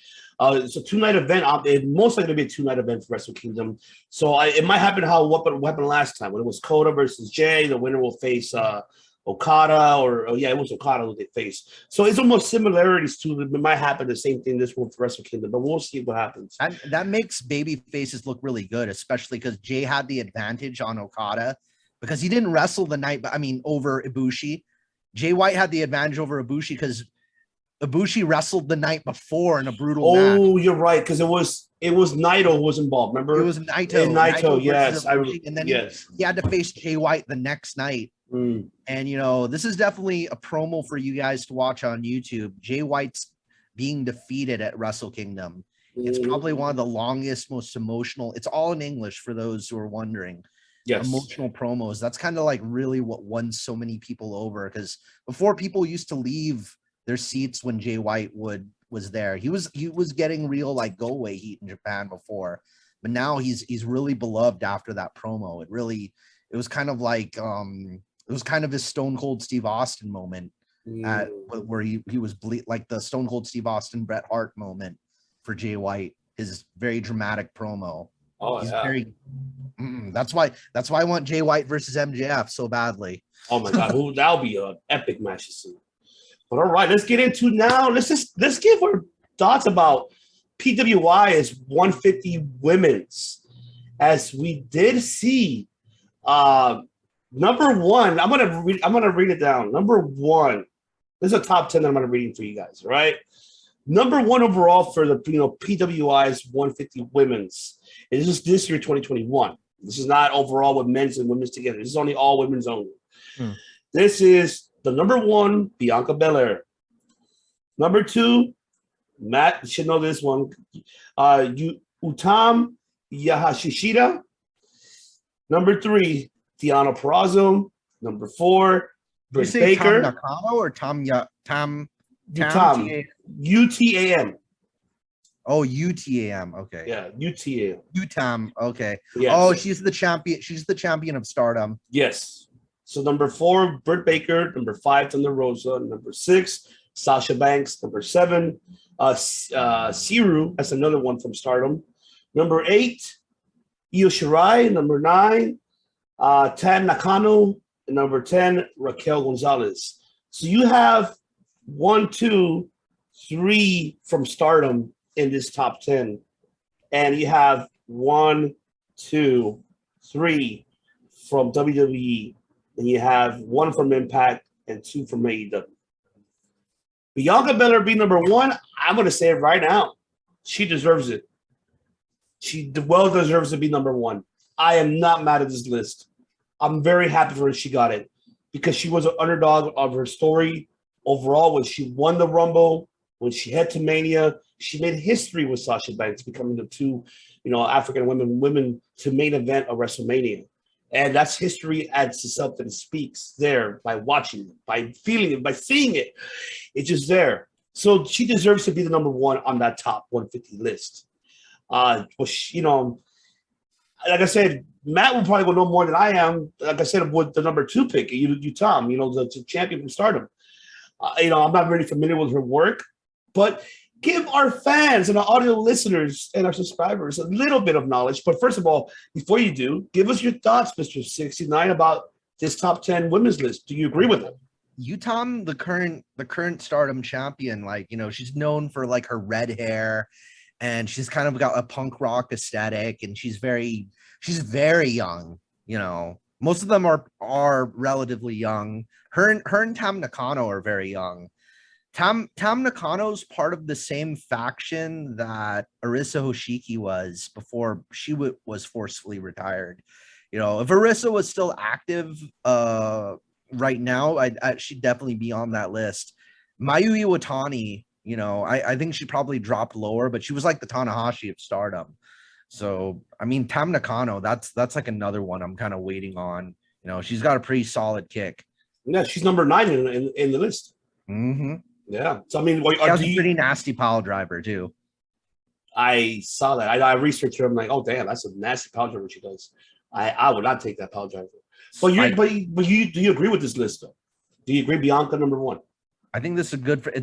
It's a 2-night event. It's most likely to be a 2-night event for Wrestle Kingdom. So it might happen what happened last time when it was Kota versus Jay. The winner will face Okada, it was Okada who they faced. So it's almost similarities to it might happen the same thing this one for Wrestle Kingdom, but we'll see what happens. That makes baby faces look really good, especially because Jay had the advantage on Okada because he didn't wrestle the night, but I mean over Ibushi. Jay White had the advantage over Ibushi because Ibushi wrestled the night before in a brutal match. Oh, you're right, because it was Naito who was involved. Remember, it was Naito. Naito, yes, and then he had to face Jay White the next night. Mm. And you know, this is definitely a promo for you guys to watch on YouTube. Jay White's being defeated at Wrestle Kingdom. It's probably one of the longest, most emotional. It's all in English for those who are wondering. Yes. Emotional promos. That's kind of like really what won so many people over, because before people used to leave their seats when Jay White was there. He was getting real like go away heat in Japan before, but now he's really beloved after that promo. It was kind of like it was kind of his Stone Cold Steve Austin moment where he was like the Stone Cold Steve Austin Bret Hart moment for Jay White. His very dramatic promo. Oh, he's yeah. very. That's why I want Jay White versus MJF so badly. Oh my God, that'll be an epic match to see. But all right, let's get into now. Let's give our thoughts about PWI's 150 women's, as we did see. Number one, I'm gonna read it down. Number one, this is a top 10 that I'm gonna read for you guys. All right, number one overall for the PWI's 150 women's. And this is this year 2021. This is not overall with men's and women's together. This is only all women's only. This is the number one, Bianca Belair. Number two, Matt should know this one. Utam Yahashishita. Number three, Deonna Perazzo. Number four, Britt Baker. Tam Nakano or Tam UTAM. Oh, UTAM. Okay. Yeah, UTAM. UTAM. Okay. Yes. Oh, she's the champion. She's the champion of Stardom. Yes. So number four, Britt Baker. Number five, Thunder Rosa. Number six, Sasha Banks. Number seven, Siru. That's another one from Stardom. Number eight, Io Shirai. Number nine, Tam Nakano. And number 10, Raquel Gonzalez. So you have 1, 2, 3 from Stardom in this top 10. And you have 1, 2, 3 from WWE. And you have 1 from Impact and 2 from AEW. Bianca Belair be number 1. I'm going to say it right now. She deserves it. She well deserves to be number 1. I am not mad at this list. I'm very happy for her she got it, because she was an underdog of her story overall. When she won the Rumble, when she head to Mania, she made history with Sasha Banks, becoming the 2, African women to main event of WrestleMania. And that's history adds itself that it speaks there by watching it, by feeling it, by seeing it. It's just there. So she deserves to be the number 1 on that top 150 list. Like I said, Matt will probably know more than I am. Like I said, with the number 2 pick, Tom, the champion from Stardom. I'm not really familiar with her work, but give our fans and our audio listeners and our subscribers a little bit of knowledge. But first of all, before you do, give us your thoughts, Mr. 69, about this top 10 women's list. Do you agree with it? Tom, the current Stardom champion, she's known for like her red hair, and she's kind of got a punk rock aesthetic, and she's very young. Most of them are relatively young. Her and Tam Nakano are very young. Tam Nakano's part of the same faction that Arisa Hoshiki was before she was forcefully retired. If Arisa was still active right now, she'd definitely be on that list. Mayu Iwatani, I think she probably dropped lower, but she was like the Tanahashi of Stardom. So I mean, Tam Nakano, that's like another one I'm kind of waiting on. You know, she's got a pretty solid kick. Yeah, she's number 9 in the list. Mm-hmm. Yeah. So I mean, She has a pretty nasty pile driver too. I saw that. I researched her. I'm like, oh damn, that's a nasty pile driver she does. I would not take that pile driver. But you do you agree with this list though? Do you agree Bianca number 1? I think this is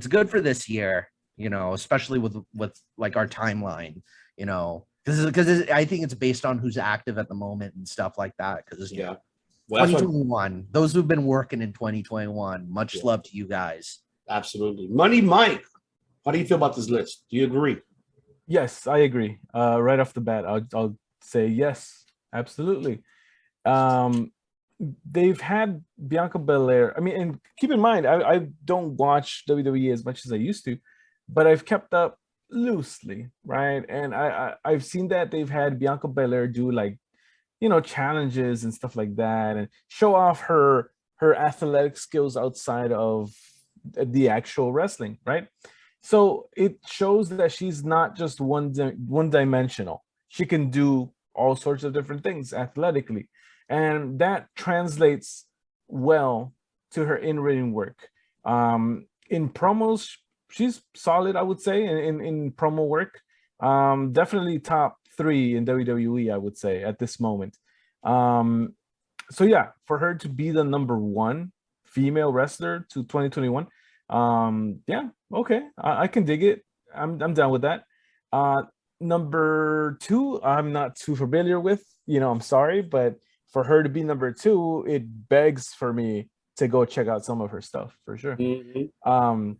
good for this year, you know, especially with like our timeline, you know, because I think it's based on who's active at the moment and stuff like that. Because yeah, well, 2021, those who've been working in 2021, much love to you guys. Absolutely. Money Mike, how do you feel about this list? Do you agree? Yes, I agree. Right off the bat, I'll say yes, absolutely. They've had Bianca Belair. I mean, and keep in mind, I don't watch WWE as much as I used to, but I've kept up loosely, right? And I've seen that they've had Bianca Belair do like, you know, challenges and stuff like that, and show off her athletic skills outside of the actual wrestling, right? So it shows that she's not just one dimensional. She can do all sorts of different things athletically, and that translates well to her in-ring work. In promos, she's solid, I would say, in promo work. Definitely top 3 in WWE, I would say, at this moment. So yeah, for her to be the number 1 female wrestler to 2021, yeah, okay, I can dig it. I'm down with that. Number 2, I'm not too familiar with. You know, I'm sorry, but for her to be number 2, it begs for me to go check out some of her stuff for sure. Mm-hmm.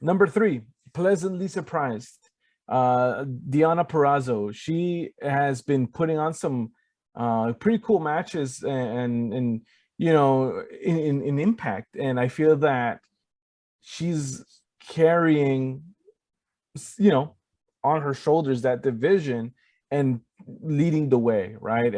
Number 3, pleasantly surprised. Deonna Perazzo. She has been putting on some pretty cool matches and you know, in Impact, and I feel that she's carrying, you know, on her shoulders that division and leading the way, right?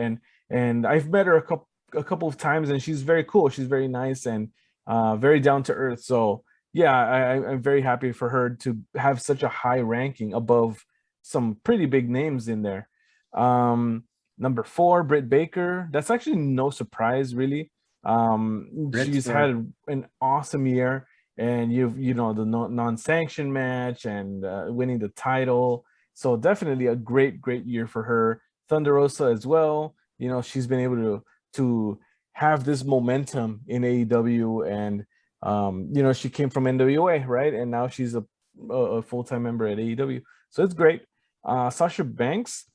And I've met her a couple of times, and she's very cool. She's very nice and very down to earth. So yeah, I'm very happy for her to have such a high ranking above some pretty big names in there. Number 4, Britt Baker. That's actually no surprise, really. She's had an awesome year, and you know, the non-sanctioned match and winning the title. So definitely a great year for her. Thunder Rosa as well. You know, she's been able to have this momentum in AEW, and you know, she came from NWA, right? And now she's a full-time member at AEW. So it's great. Sasha Banks,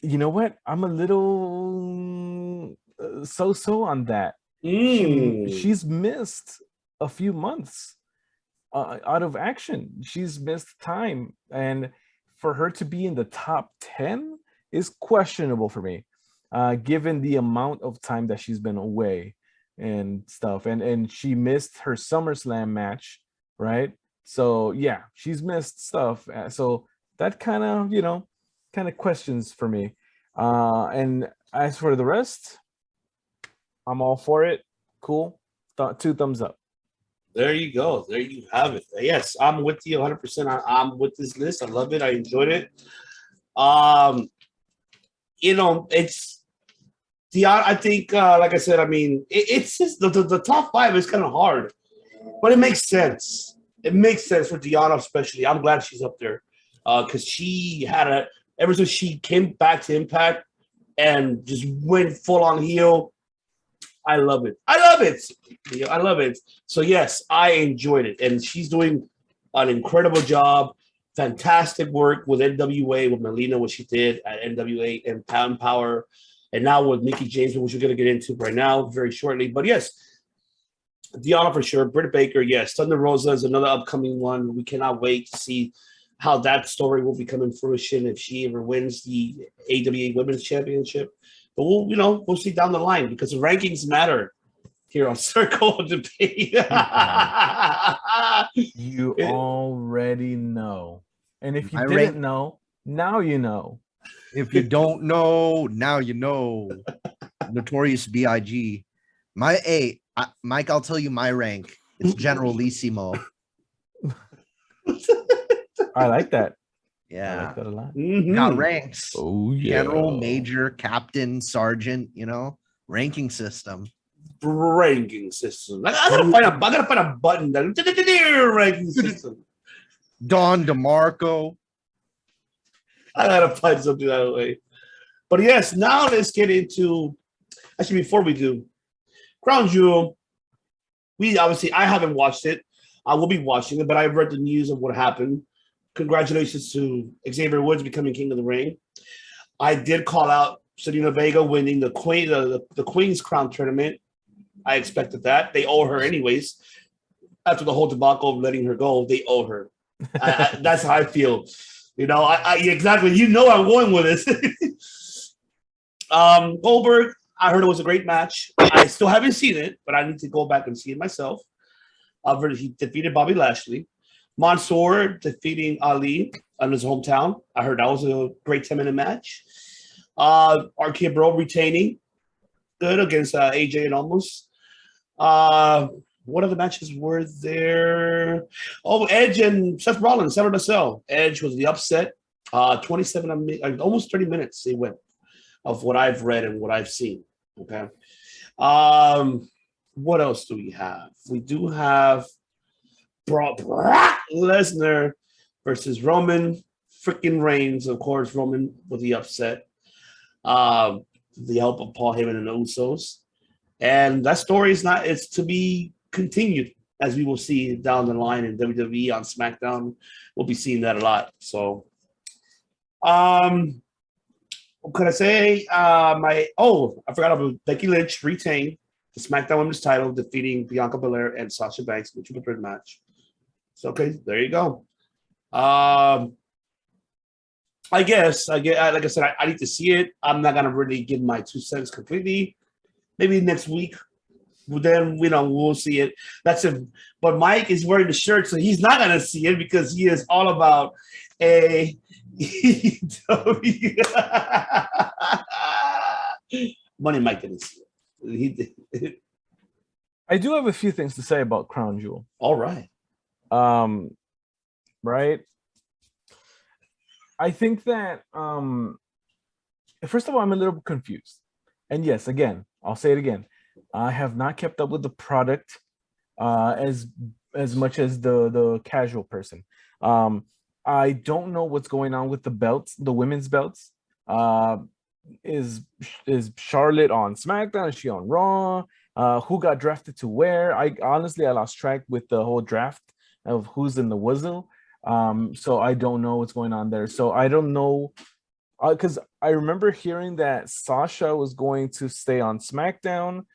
you know what? I'm a little so on that. She's missed a few months out of action. She's missed time, and for her to be in the top 10 is questionable for me, given the amount of time that she's been away and stuff. And she missed her SummerSlam match, right? So yeah, she's missed stuff. So that kind of, you know, kind of questions for me. And as for the rest, I'm all for it. Cool. 2 thumbs up. There you go. There you have it. Yes, I'm with you 100%. I'm with this list. I love it. I enjoyed it. You know, it's the. I think, like I said, I mean, it's just the top 5 is kind of hard, but it makes sense. It makes sense for Deonna, especially. I'm glad she's up there because she had ever since she came back to Impact and just went full on heel. I love it. I love it. I love it. So yes, I enjoyed it, and she's doing an incredible job. Fantastic work with NWA, with Melina, what she did at NWA and Pound Power, and now with Mickie James, which we're going to get into right now very shortly. But yes, Deonna for sure. Britt Baker, yes. Thunder Rosa is another upcoming one. We cannot wait to see how that story will become in fruition if she ever wins the AWA Women's Championship. But we'll see down the line because the rankings matter here on Circle of Debate. You already know. And if you didn't know, now you know. If you don't know, now you know. Notorious B.I.G. Mike, I'll tell you my rank. It's Generalissimo. I like that. I Yeah. like that a lot. Mhm. Got ranks. Oh yeah. General, major, captain, sergeant, ranking system. Ranking system. I gotta find a button that ranking system. Don DeMarco. I gotta find something that way. But yes, now let's get into. Actually, before we do, Crown Jewel. I haven't watched it. I will be watching it, but I've read the news of what happened. Congratulations to Xavier Woods becoming King of the Ring. I did call out Selena Vega winning the Queen's Crown tournament. I expected that. They owe her anyways. After the whole debacle of letting her go, they owe her. That's how I feel. Exactly. I'm going with this. Goldberg, I heard it was a great match. I still haven't seen it, but I need to go back and see it myself. He defeated Bobby Lashley. Mansoor defeating Ali in his hometown. I heard that was a great 10-minute match. RK Bro retaining. Good against AJ and Almost. What other matches were there? Oh, Edge and Seth Rollins, Hell in a Cell. Edge was the upset. 27, almost 30 minutes they went of what I've read and what I've seen. Okay. What else do we have? We do have Brock Lesnar versus Roman freaking Reigns. Of course, Roman with the upset. The help of Paul Heyman and the Usos. And that story it's to be continued, as we will see down the line in WWE on SmackDown. We'll be seeing that a lot. So, what could I say? I forgot about Becky Lynch retained the SmackDown Women's title, defeating Bianca Belair and Sasha Banks in the triple threat match. So, okay, there you go. I guess, like I said, I need to see it. I'm not going to really give my 2 cents completely. Maybe next week. Then, we'll see it. That's it. But Mike is wearing the shirt, so he's not going to see it because he is all about AEW. Money Mike didn't see it. He did. I do have a few things to say about Crown Jewel. All right. Right. I think that first of all, I'm a little confused. And yes, again, I'll say it again. I have not kept up with the product as much as the casual person. I don't know what's going on with the belts, the women's belts. Is Charlotte on SmackDown? Is she on Raw? Who got drafted to where? I lost track with the whole draft of who's in the Wuzzle. So I don't know what's going on there. So I don't know, because I remember hearing that Sasha was going to stay on SmackDown,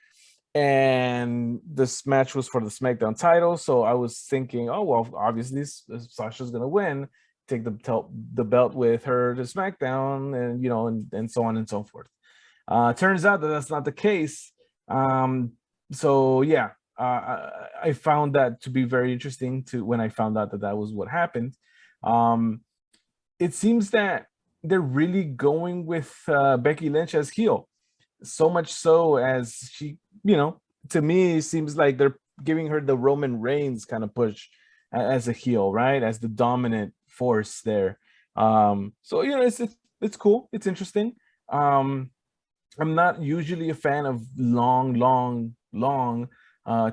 and this match was for the SmackDown title. So I was thinking, oh well, obviously Sasha's gonna win, take the belt with her to SmackDown, and and so on and so forth. Turns out that that's not the case. So yeah. I found that to be very interesting when I found out that was what happened. It seems that they're really going with Becky Lynch as heel, so much so as she, to me, it seems like they're giving her the Roman Reigns kind of push as a heel, right? As the dominant force there. So it's cool. It's interesting. I'm not usually a fan of long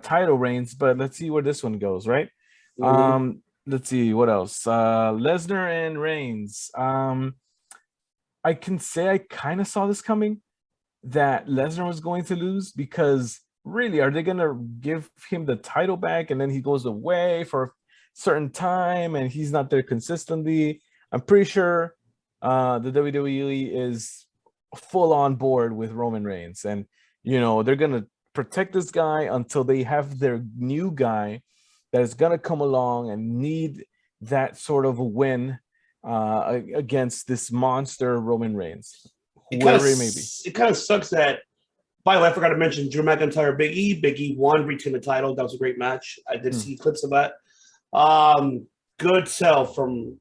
title reigns, but let's see where this one goes, right? Mm-hmm. Let's see what else. Lesnar and Reigns. I can say I kind of saw this coming, that Lesnar was going to lose, because really, are they gonna give him the title back and then he goes away for a certain time and he's not there consistently? I'm pretty sure the WWE is full on board with Roman Reigns, and they're gonna protect this guy until they have their new guy that is going to come along and need that sort of a win against this monster Roman Reigns, whoever it may be. It kind of sucks that, by the way, I forgot to mention Drew McIntyre, Big E. Big E won, retained the title. That was a great match. I did see clips of that. Good sell from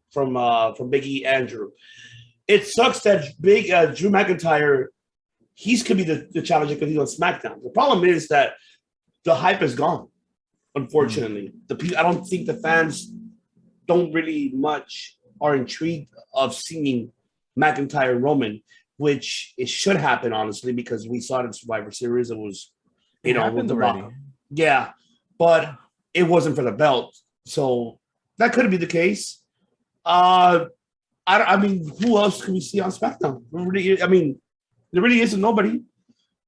Big E and Drew. It sucks that Drew McIntyre, could be the challenger because he's on SmackDown. The problem is that the hype is gone, unfortunately. I don't think the fans don't really much are intrigued of seeing McIntyre and Roman, which it should happen, honestly, because we saw it in Survivor Series. It was, It happened already. Yeah, but it wasn't for the belt. So that could be the case. I mean, who else can we see on SmackDown? I mean, there really isn't nobody.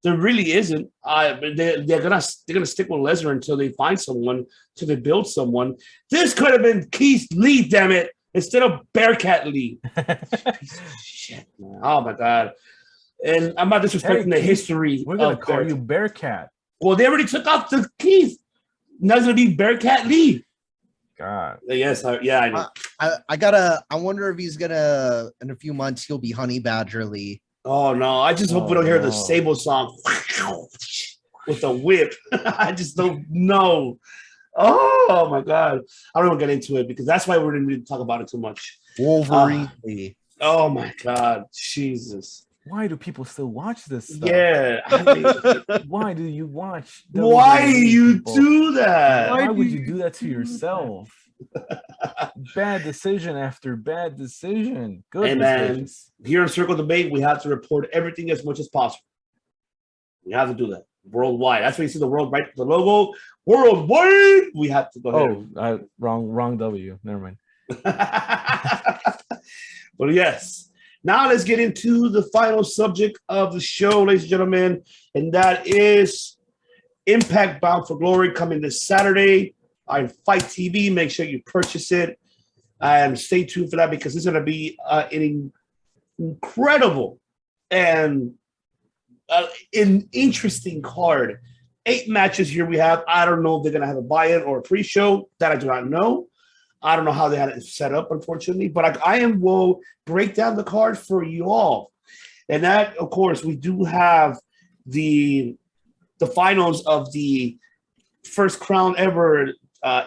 There really isn't. They're gonna stick with Lesnar until they find someone, until they build someone. This could have been Keith Lee, damn it, instead of Bearcat Lee. Shit, man. Oh my god. And I'm not disrespecting the history. We're gonna call you Bearcat. Well, they already took off the Keith. Now it's gonna be Bearcat Lee. God. Yes, I know. I wonder if he's gonna in a few months he'll be Honey Badger Lee. Oh no! I just hope we don't hear the Sable song with the whip. I just don't know. Oh my god! I don't want to get into it because that's why we didn't really talk about it too much. Wolverine Lee. Oh my god! Jesus! Why do people still watch this stuff? Yeah. Why do you watch? Why do you people? do that? Why would you do that to yourself? Bad decision after bad decision. Good decisions. Here in Circle Debate, we have to report everything as much as possible. We have to do that worldwide. That's why you see the world, right? The logo, worldwide. We have to go ahead. Oh, wrong W. Never mind. But yes. Now let's get into the final subject of the show, ladies and gentlemen, and that is Impact Bound for Glory coming this Saturday on Fight TV. Make sure you purchase it and stay tuned for that because it's going to be an incredible and an interesting card. 8 matches here we have. I don't know if they're going to have a buy-in or a pre-show. That I do not know. I don't know how they had it set up, unfortunately, but I will break down the card for you all. And that, of course, we do have the finals of the first crown ever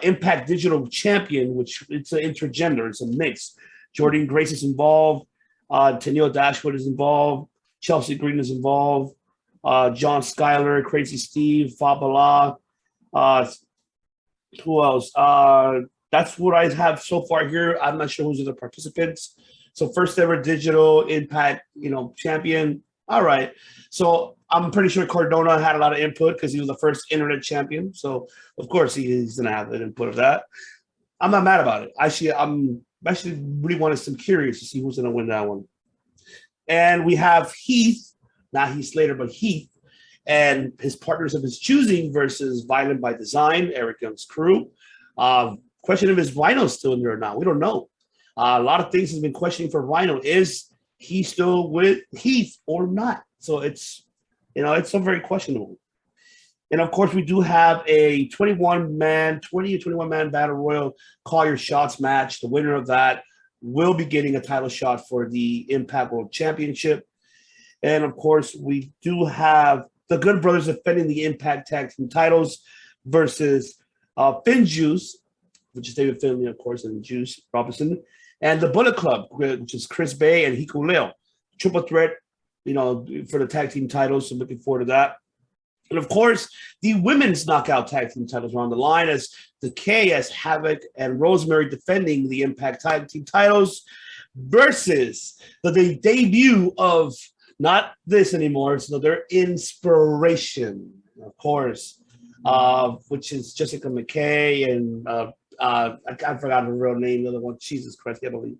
Impact Digital Champion, which it's an intergender, it's a mix. Jordan Grace is involved, Tennille Dashwood is involved, Chelsea Green is involved, John Skyler, Crazy Steve, Fabala, who else? That's what I have so far here. I'm not sure who's the participants. So first ever digital Impact, champion. All right. So I'm pretty sure Cardona had a lot of input because he was the first internet champion. So of course he's gonna have the input of that. I'm not mad about it. I'm actually really some curious to see who's gonna win that one. And we have Heath, not Heath Slater, but Heath, and his partners of his choosing versus Violent by Design, Eric Young's crew. Question if his Rhino's still in there or not. We don't know. A lot of things has been questioning for Rhino. Is he still with Heath or not? So it's so very questionable. And of course, we do have a 20 or 21 man battle royal call your shots match. The winner of that will be getting a title shot for the Impact World Championship. And of course, we do have the Good Brothers defending the Impact Tag Team titles versus Finn Juice, which is David Finlay, of course, and Juice Robinson, and the Bullet Club, which is Chris Bay and Hiku Leo. Triple threat, for the tag team titles. So looking forward to that. And of course, the women's knockout tag team titles are on the line as the KS, Havoc, and Rosemary defending the Impact tag team titles versus the debut of not this anymore, so their inspiration, of course, which is Jessica McKay and I forgot her real name. The other one, Jesus Christ, I believe.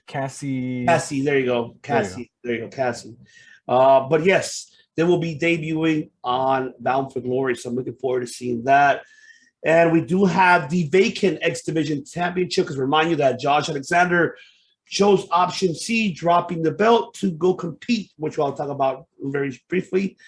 Cassie. Cassie, there you go. Cassie. But yes, they will be debuting on Bound for Glory, so I'm looking forward to seeing that. And we do have the vacant X Division Championship, because remind you that Josh Alexander chose option C, dropping the belt to go compete, which I'll talk about very briefly.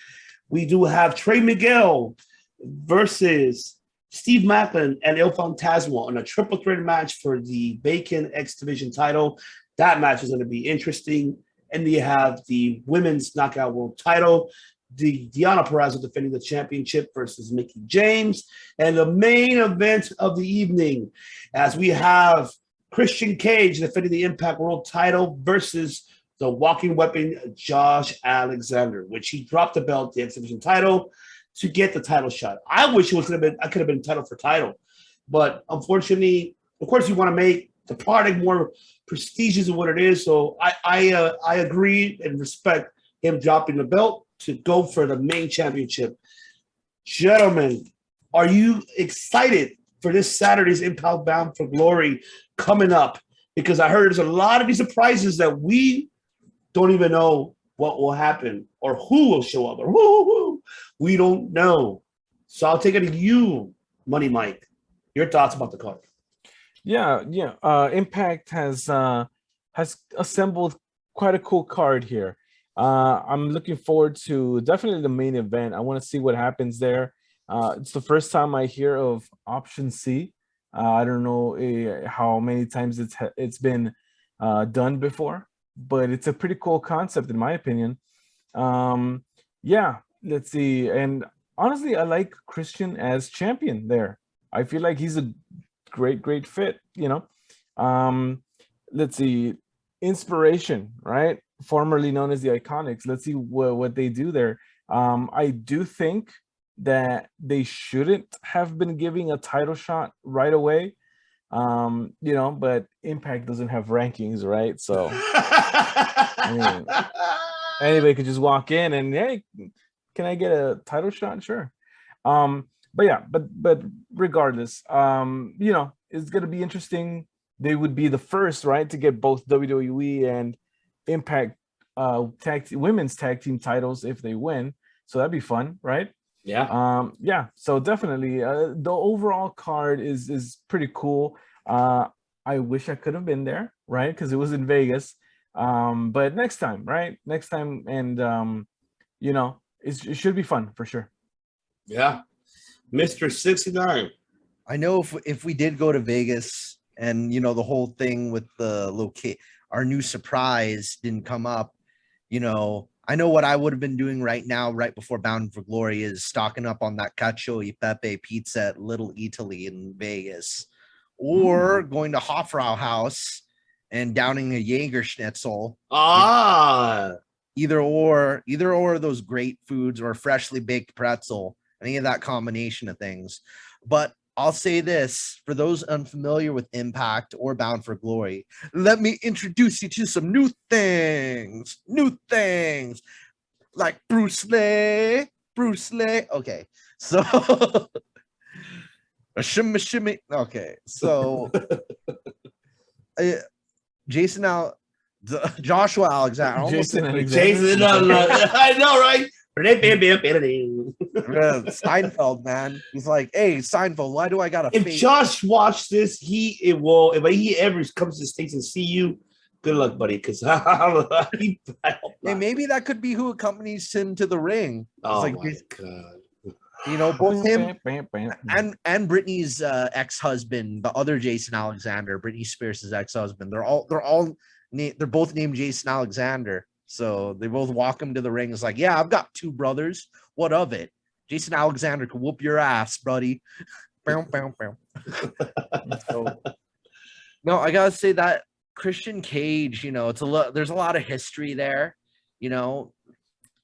We do have Trey Miguel versus Steve Macklin and El Fantasma on a triple threat match for the vacant X Division title. That match is going to be interesting. And you have the women's knockout world title, the Deonna Perazzo defending the championship versus Mickie James. And the main event of the evening, as we have Christian Cage defending the Impact World title versus the walking weapon, Josh Alexander, which he dropped the belt, the X Division title, to get the title shot. I wish I could have been title for title. But unfortunately, of course, you want to make the product more prestigious than what it is. So I agree and respect him dropping the belt to go for the main championship. Gentlemen, are you excited for this Saturday's Impact Bound for Glory coming up? Because I heard there's a lot of these surprises that we don't even know what will happen or who will show up or who. We don't know. So I'll take it to you, Money Mike. Your thoughts about the card? Yeah. Impact has assembled quite a cool card here. I'm looking forward to definitely the main event. I want to see what happens there. It's the first time I hear of Option C. I don't know how many times it's been done before, but it's a pretty cool concept in my opinion. Yeah, let's see. And honestly, I like Christian as champion there. I feel like he's a great fit, let's see. Inspiration, right? Formerly known as the Iconics. Let's see what they do there. I do think that they shouldn't have been giving a title shot right away. But Impact doesn't have rankings, right? So I mean, anybody could just walk in and, hey, can I get a title shot? Sure. But regardless, it's gonna be interesting. They would be the first, right, to get both WWE and Impact women's tag team titles if they win. So that'd be fun, right? Yeah. So definitely the overall card is pretty cool. I wish I could have been there, right? Because it was in Vegas. But next time, right? Next time, and it should be fun for sure. Yeah. Mr. 69. I know if we did go to Vegas and the whole thing with the our new surprise didn't come up, I know what I would have been doing right now, right before Bound for Glory, is stocking up on that cacio e pepe pizza at Little Italy in Vegas, or going to Hofbrau House and downing a Jaeger Schnitzel. Either or of those great foods, or freshly baked pretzel, any of that combination of things. But I'll say this, for those unfamiliar with Impact or Bound for Glory, let me introduce you to some new things, like Bruce Lee. Okay, so a shimmy. Okay, so Joshua Alexander. Jason I know, right? Seinfeld, man. He's like, hey, Seinfeld, why do I got to If Josh watched this, if he ever comes to the States and see you, good luck, buddy. Because hey, maybe that could be who accompanies him to the ring. Oh like, my god! Both him and Britney's ex-husband, the other Jason Alexander, Britney Spears' ex-husband. They're both named Jason Alexander. So they both walk him to the ring. It's like, yeah, I've got two brothers. What of it? Jason Alexander could whoop your ass, buddy. So, no, I gotta say that Christian Cage, there's a lot of history there,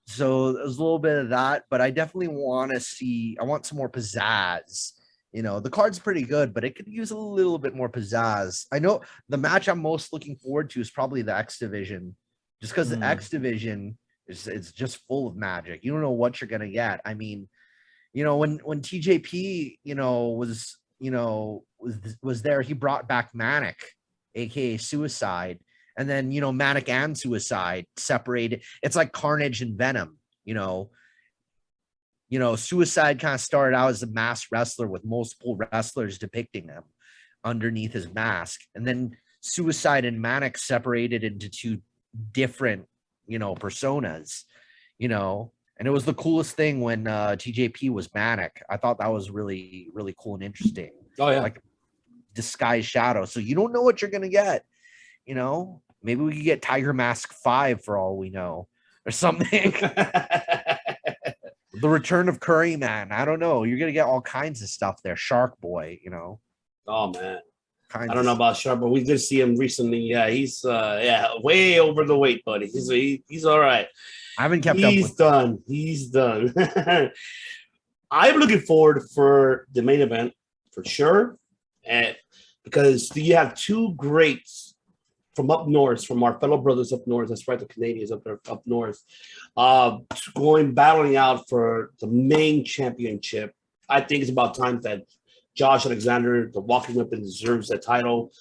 so there's a little bit of that, but I definitely want some more pizzazz. The card's pretty good, but it could use a little bit more pizzazz. I know the match I'm most looking forward to is probably the X Division, just because the X Division it's just full of magic. You don't know what you're gonna get. I mean, when TJP, was there, he brought back Manic, aka Suicide, and then Manic and Suicide separated. It's like Carnage and Venom. Suicide kind of started out as a masked wrestler with multiple wrestlers depicting him underneath his mask, and then Suicide and Manic separated into two different personas, and it was the coolest thing when TJP was Manic. I thought that was really, really cool and interesting. Oh yeah, like disguised shadow, so you don't know what you're gonna get. Maybe we could get Tiger Mask 5 for all we know, or something. The return of Curry Man. I don't know, you're gonna get all kinds of stuff there. Shark Boy. Oh man, I don't know about Sharp, but we did see him recently. Yeah, he's way over the weight, buddy. He's all right. I haven't kept up with him. He's done. I'm looking forward for the main event for sure. And because you have two greats from up north, from our fellow brothers up north. That's right, the Canadians up there up north, battling out for the main championship. I think it's about time that Josh Alexander, the walking weapon, deserves that title.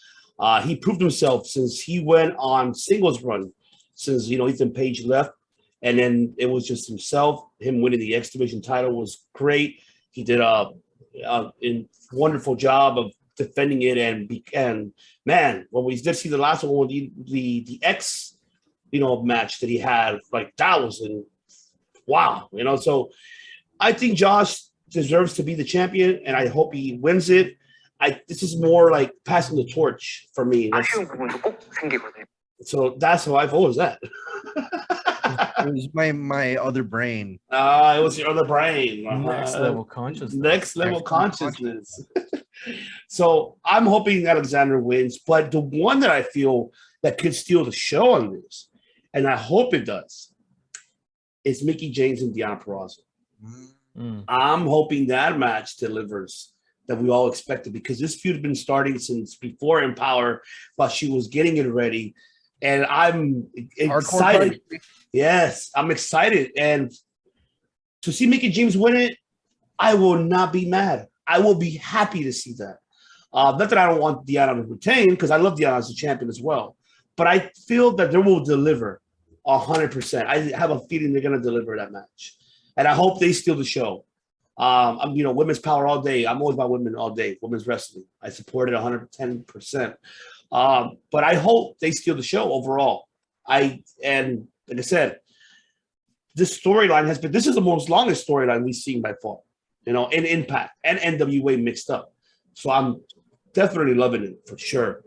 He proved himself since he went on singles run, since Ethan Page left, and then it was just himself. Him winning the X Division title was great. He did a wonderful job of defending it, and man, when we did see the last one, the X, match that he had, like that was wow, So I think Josh deserves to be the champion, and I hope he wins it. This is more like passing the torch for me. So that's how I've always that. It was my other brain. It was your other brain. Next level consciousness. Next level consciousness. So I'm hoping Alexander wins, but the one that I feel that could steal the show on this, and I hope it does, is Mickie James and Deonna Purrazzo. I'm hoping that match delivers that we all expected, because this feud has been starting since before Empower, but she was getting it ready, and I'm excited. Yes, I'm excited, and to see Mickie James win it, I will not be mad. I will be happy to see that. Not that I don't want Deonna to retain, because I love Deonna as a champion as well, but I feel that they will deliver 100%. I have a feeling they're going to deliver that match. And I hope they steal the show. I'm, women's power all day. I'm always about women all day, women's wrestling. I support it 110%. But I hope they steal the show overall. And like I said, this storyline this is the most longest storyline we've seen by far, in Impact and NWA mixed up. So I'm definitely loving it for sure.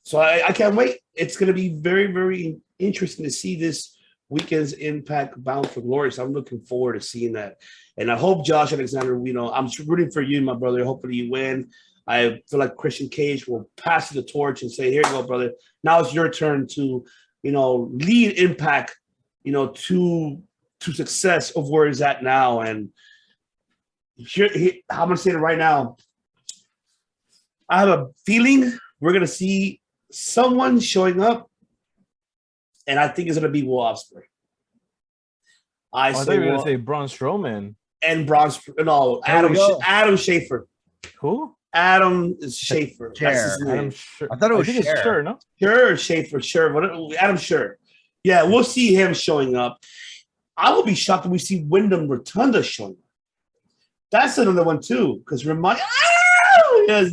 So I can't wait. It's going to be very, very interesting to see this weekend's Impact Bound for Glory. So I'm looking forward to seeing that. And I hope Josh Alexander, I'm rooting for you, my brother. Hopefully you win. I feel like Christian Cage will pass you the torch and say, here you go, brother. Now it's your turn to, lead Impact, to success of where he's at now. And here, I'm going to say it right now. I have a feeling we're going to see someone showing up, and I think it's going to be Will Ospreay. I thought you were going to say Braun Strowman. And Adam Schaefer. Who? Adam Schaefer. That's his name. I thought it was Scher, no? Schaefer. Adam Scher. Yeah, we'll see him showing up. I will be shocked if we see Wyndham Rotunda showing up. That's another one too, because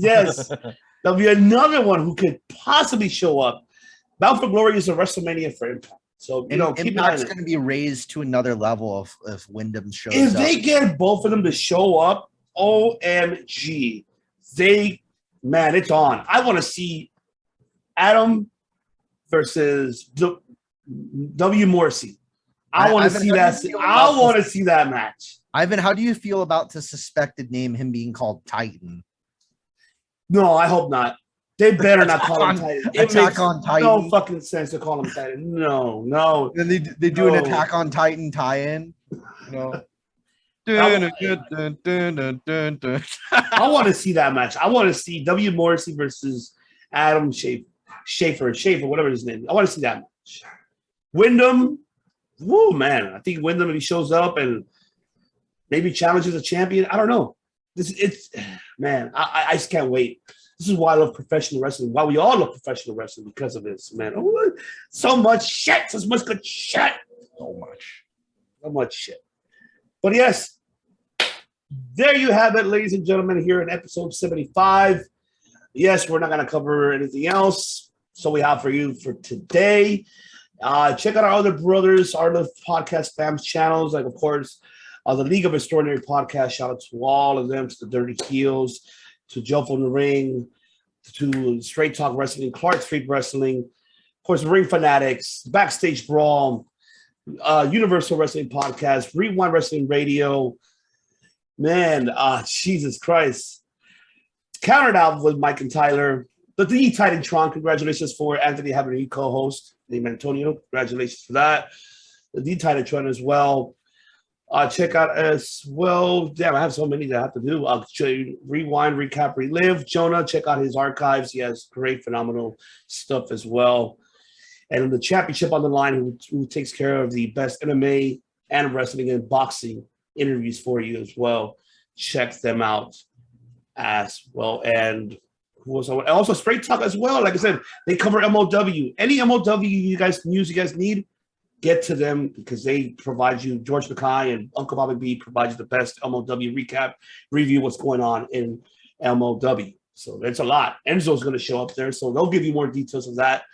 yes. There'll be another one who could possibly show up. Bound for Glory is a WrestleMania for Impact. So, Impact's going to be raised to another level if Wyndham shows up. If they get both of them to show up, OMG. It's on. I want to see Adam versus W. Morrissey. I want to see that. I want to see that match. Ivan, how do you feel about the suspected name, him being called Titan? No, I hope not. They better not call him Titan. Attack on Titan. No fucking sense to call him Titan. No. Then they do an Attack on Titan tie-in. I want to see that match. I want to see W. Morrissey versus Adam Schaefer, whatever his name is. I want to see that match. Wyndham, woo, man. I think Wyndham, if he shows up and maybe challenges a champion, I don't know. I just can't wait. This is why I love professional wrestling. Why we all love professional wrestling, because of this, man. Oh, so much shit. So much good shit. So much shit. But yes, there you have it, ladies and gentlemen, here in episode 75. Yes, we're not going to cover anything else. So we have for you for today. Check out our other brothers, our other podcast fams channels, like, of course, the League of Extraordinary Podcast. Shout out to all of them, to the Dirty Heels, to Jump on the Ring, to Straight Talk Wrestling, Clark Street Wrestling, of course, Ring Fanatics, Backstage Brawl, Universal Wrestling Podcast, Rewind Wrestling Radio. Man, Jesus Christ. Countered out with Mike and Tyler. The Titantron, congratulations for Anthony having a new co-host named Antonio. Congratulations for that. The Titantron as well. Check out as well. Damn, I have so many that I have to do. I'll show you rewind, recap, relive. Jonah, check out his archives. He has great, phenomenal stuff as well. And the championship on the line, who takes care of the best MMA and wrestling and boxing interviews for you as well. Check them out as well. And who else? Also, Straight Talk as well. Like I said, they cover MLW. Any MLW news you guys need, get to them because they provide you. George Nakai and Uncle Bobby B provide you the best MLW recap, review what's going on in MLW. So it's a lot. Enzo's going to show up there, so they'll give you more details of that.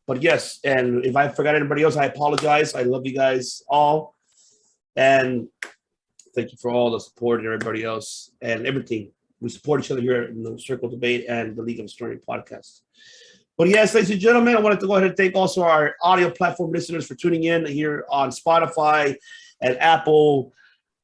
But yes, and if I forgot anybody else, I apologize. I love you guys all. And thank you for all the support and everybody else and everything. We support each other here in the Circle Debate and the League of Story podcast. But yes, ladies and gentlemen, I wanted to go ahead and thank also our audio platform listeners for tuning in here on Spotify and Apple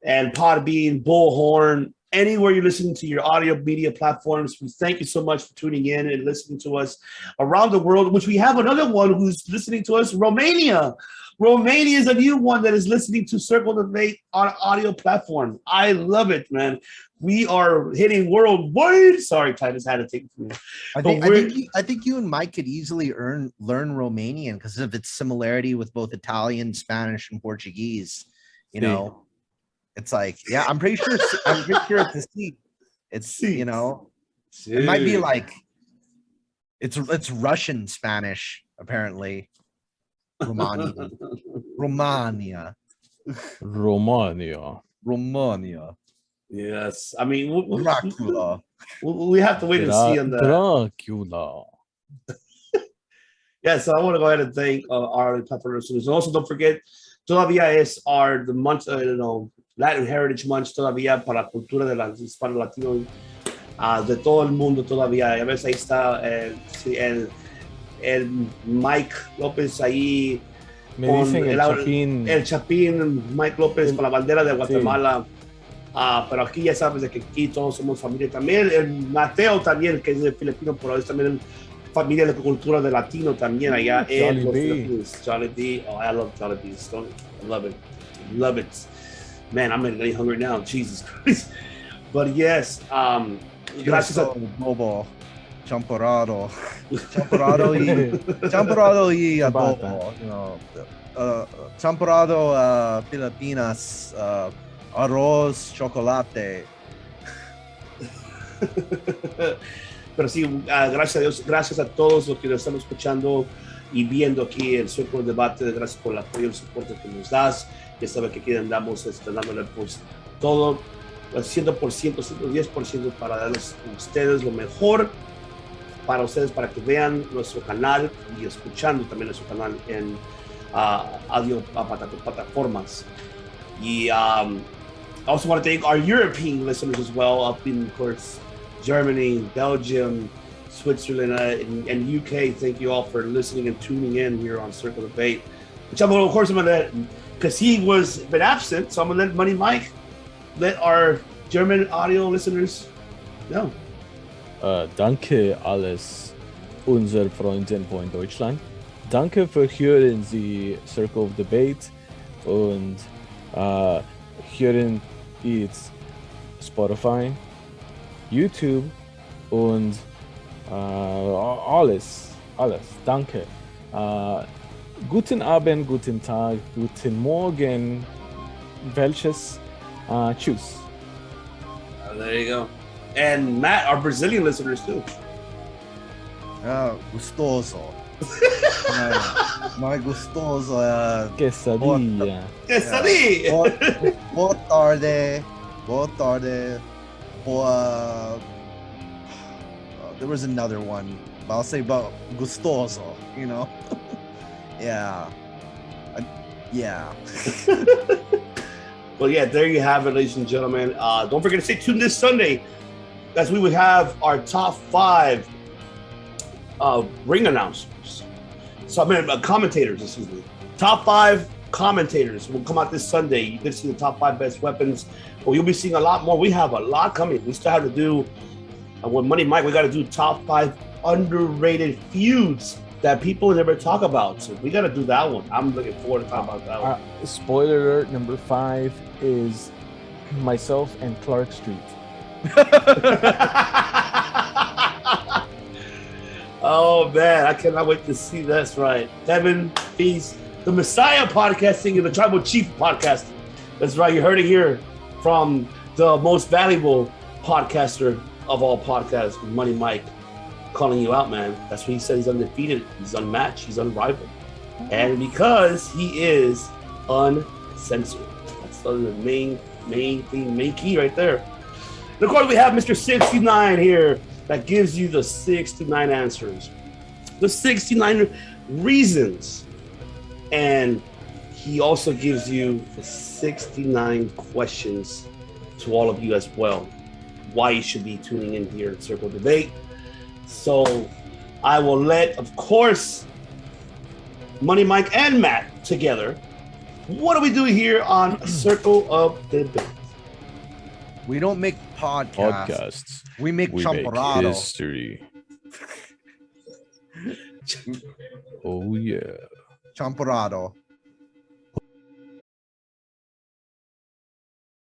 and Podbean, Bullhorn, anywhere you're listening to your audio media platforms. We thank you so much for tuning in and listening to us around the world, which we have another one who's listening to us, Romania. Romania is a new one that is listening to Circle Debate on audio platform. I love it, man. We are hitting worldwide. Sorry, Titus had to take it from me. I think you and Mike could easily learn Romanian because of its similarity with both Italian, Spanish, and Portuguese. You know, it's like, yeah, I'm pretty sure it's a C. It's, you know, it might be like it's Russian Spanish apparently. Romania. Yes, I mean Dracula. We have to wait and see on that. Dracula. Yeah, so I want to go ahead and thank our platform listeners. And also, don't forget, todavía es the month, Latin Heritage Month todavía para la cultura de los hispanos latinos de todo el mundo todavía. Ya ves, ahí está el Mike López ahí. Me dicen el Chapín, Mike López con la bandera de Guatemala. Pero aquí ya sabes de que aquí todos somos familia también. El Mateo también, que es de filipino, pero es también familia de cultura de latino también allá en los Filipinos. Jolly B. Oh, I love Jolly B. I love it. Love it. Man, I'm getting hungry now. Jesus Christ. But yes, gracias a Bobo. Champorado y adobo. You know, champorado Filipinas. Arroz, chocolate. Pero sí, gracias a Dios, gracias a todos los que nos están escuchando y viendo aquí el Círculo de Debate. Gracias por el apoyo y el soporte que nos das. Ya saben que aquí andamos dándole pues todo, 100%, 110% para darles a ustedes lo mejor para ustedes, para que vean nuestro canal y escuchando también nuestro canal en audio plataformas. Y I also want to thank our European listeners as well, up in, of course, Germany, Belgium, Switzerland, and UK. Thank you all for listening and tuning in here on Circle Debate. Which I'm going to let, because he was been absent, so I'm going to let Money Mike let our German audio listeners know. Danke alles, unsere Freunde von Deutschland. Danke für hören Sie Circle of Debate und hören it's Spotify, YouTube und alles. Danke. Guten Abend, guten Tag, guten Morgen. Welches? Tschüss. There you go. And Matt, our Brazilian listeners too. Gustoso. My gustoso. Quesadilla. Quesadilla. Boa tarde. There was another one, but I'll say about gustoso, you know? Yeah. Well, yeah, there you have it, ladies and gentlemen. Don't forget to stay tuned this Sunday as we would have our top 5 ring announcers. So I mean, commentators, excuse me. Top 5 commentators will come out this Sunday. You can see the top 5 best weapons. Well, you'll be seeing a lot more. We have a lot coming. We still have to do, with Money Mike, we got to do top 5 underrated feuds that people never talk about. So we got to do that one. I'm looking forward to talking about that one. Spoiler alert, number 5 is myself and Clark Street. Oh man, I cannot wait to see that's right. Kevin, he's the Messiah podcasting and the Tribal Chief podcasting. That's right, you heard it here from the most valuable podcaster of all podcasts, Money Mike, calling you out, man. That's what he said. He's undefeated, he's unmatched, he's unrivaled. And because he is uncensored. That's the main thing, main key right there. And of course, we have Mr. 69 here that gives you the 69 answers, the 69 reasons. And he also gives you the 69 questions to all of you as well, why you should be tuning in here at Circle Debate. So I will let, of course, Money Mike and Matt together. What do we do here on Circle of Debate? We don't make podcasts. We make champorado. History. Oh yeah. Champorado.